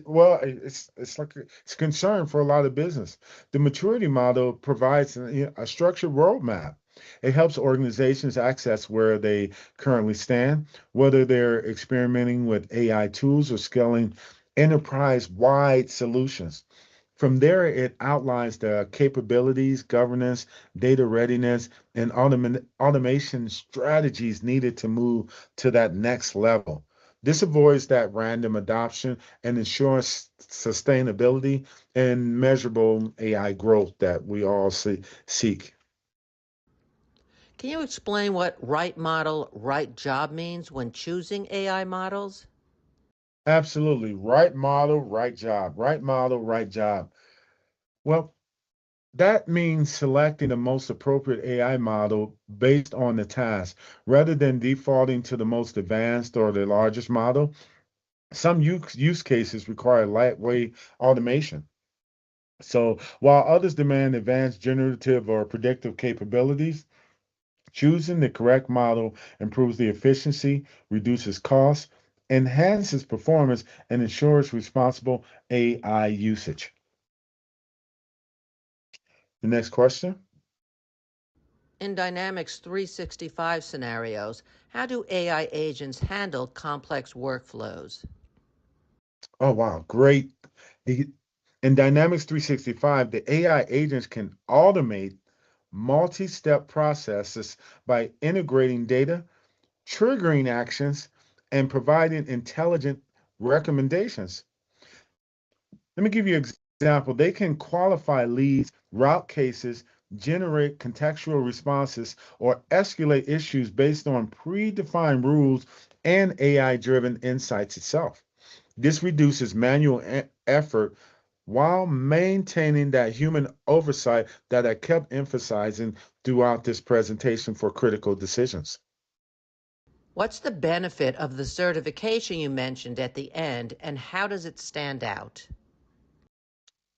well, it's like it's a concern for a lot of business. The maturity model provides a structured roadmap. It helps organizations access where they currently stand, whether they're experimenting with AI tools or scaling enterprise-wide solutions. From there, it outlines the capabilities, governance, data readiness, and automation strategies needed to move to that next level. This avoids that random adoption and ensures sustainability and measurable AI growth that we all seek. Can you explain what right model, right job means when choosing AI models? Absolutely. Right model, right job. Right model, right job. Well, that means selecting the most appropriate AI model based on the task rather than defaulting to the most advanced or the largest model. Some use cases require lightweight automation. So while others demand advanced generative or predictive capabilities, choosing the correct model improves the efficiency, reduces costs, enhances performance, and ensures responsible AI usage. The next question. In Dynamics 365 scenarios, how do AI agents handle complex workflows? Oh, wow. Great. In Dynamics 365, the AI agents can automate multi step processes by integrating data, triggering actions, and providing intelligent recommendations. Let me give you an example. They can qualify leads, route cases, generate contextual responses, or escalate issues based on predefined rules and AI driven insights itself. This reduces manual effort while maintaining that human oversight that I kept emphasizing throughout this presentation for critical decisions. What's the benefit of the certification you mentioned at the end, and how does it stand out?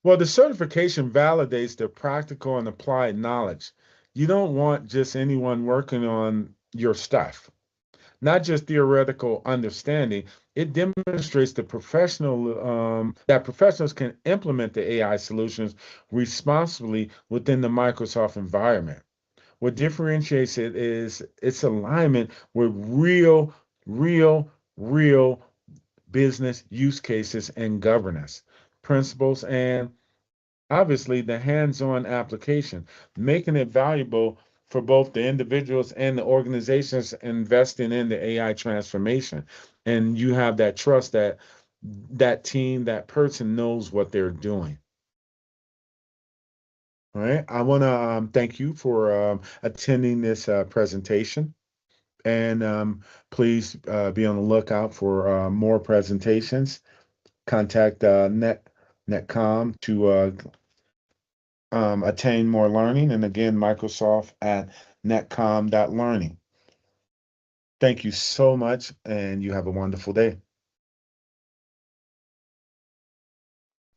Well, the certification validates the practical and applied knowledge. You don't want just anyone working on your stuff, not just theoretical understanding. It demonstrates that professionals can implement the AI solutions responsibly within the Microsoft environment. What differentiates it is its alignment with real business use cases and governance principles, and obviously the hands-on application, making it valuable for both the individuals and the organizations investing in the AI transformation. And you have that trust that that team, that person knows what they're doing. All right. I want to thank you for attending this presentation. And please be on the lookout for more presentations. Contact Netcom to attain more learning. And again, Microsoft at netcom.learning. Thank you so much, and you have a wonderful day.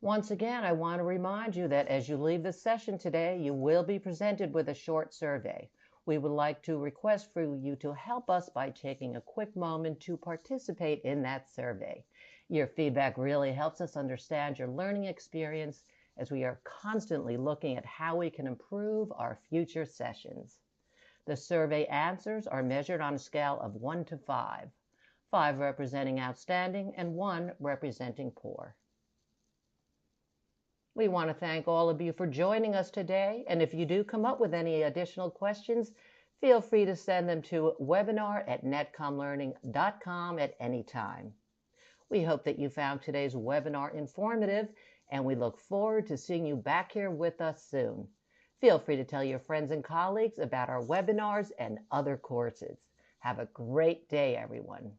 Once again, I want to remind you that as you leave this session today, you will be presented with a short survey. We would like to request for you to help us by taking a quick moment to participate in that survey. Your feedback really helps us understand your learning experience as we are constantly looking at how we can improve our future sessions. The survey answers are measured on a scale of 1 to 5, 5 representing outstanding and 1 representing poor. We want to thank all of you for joining us today, and if you do come up with any additional questions, feel free to send them to webinar@netcomlearning.com at any time. We hope that you found today's webinar informative, and we look forward to seeing you back here with us soon. Feel free to tell your friends and colleagues about our webinars and other courses. Have a great day, everyone.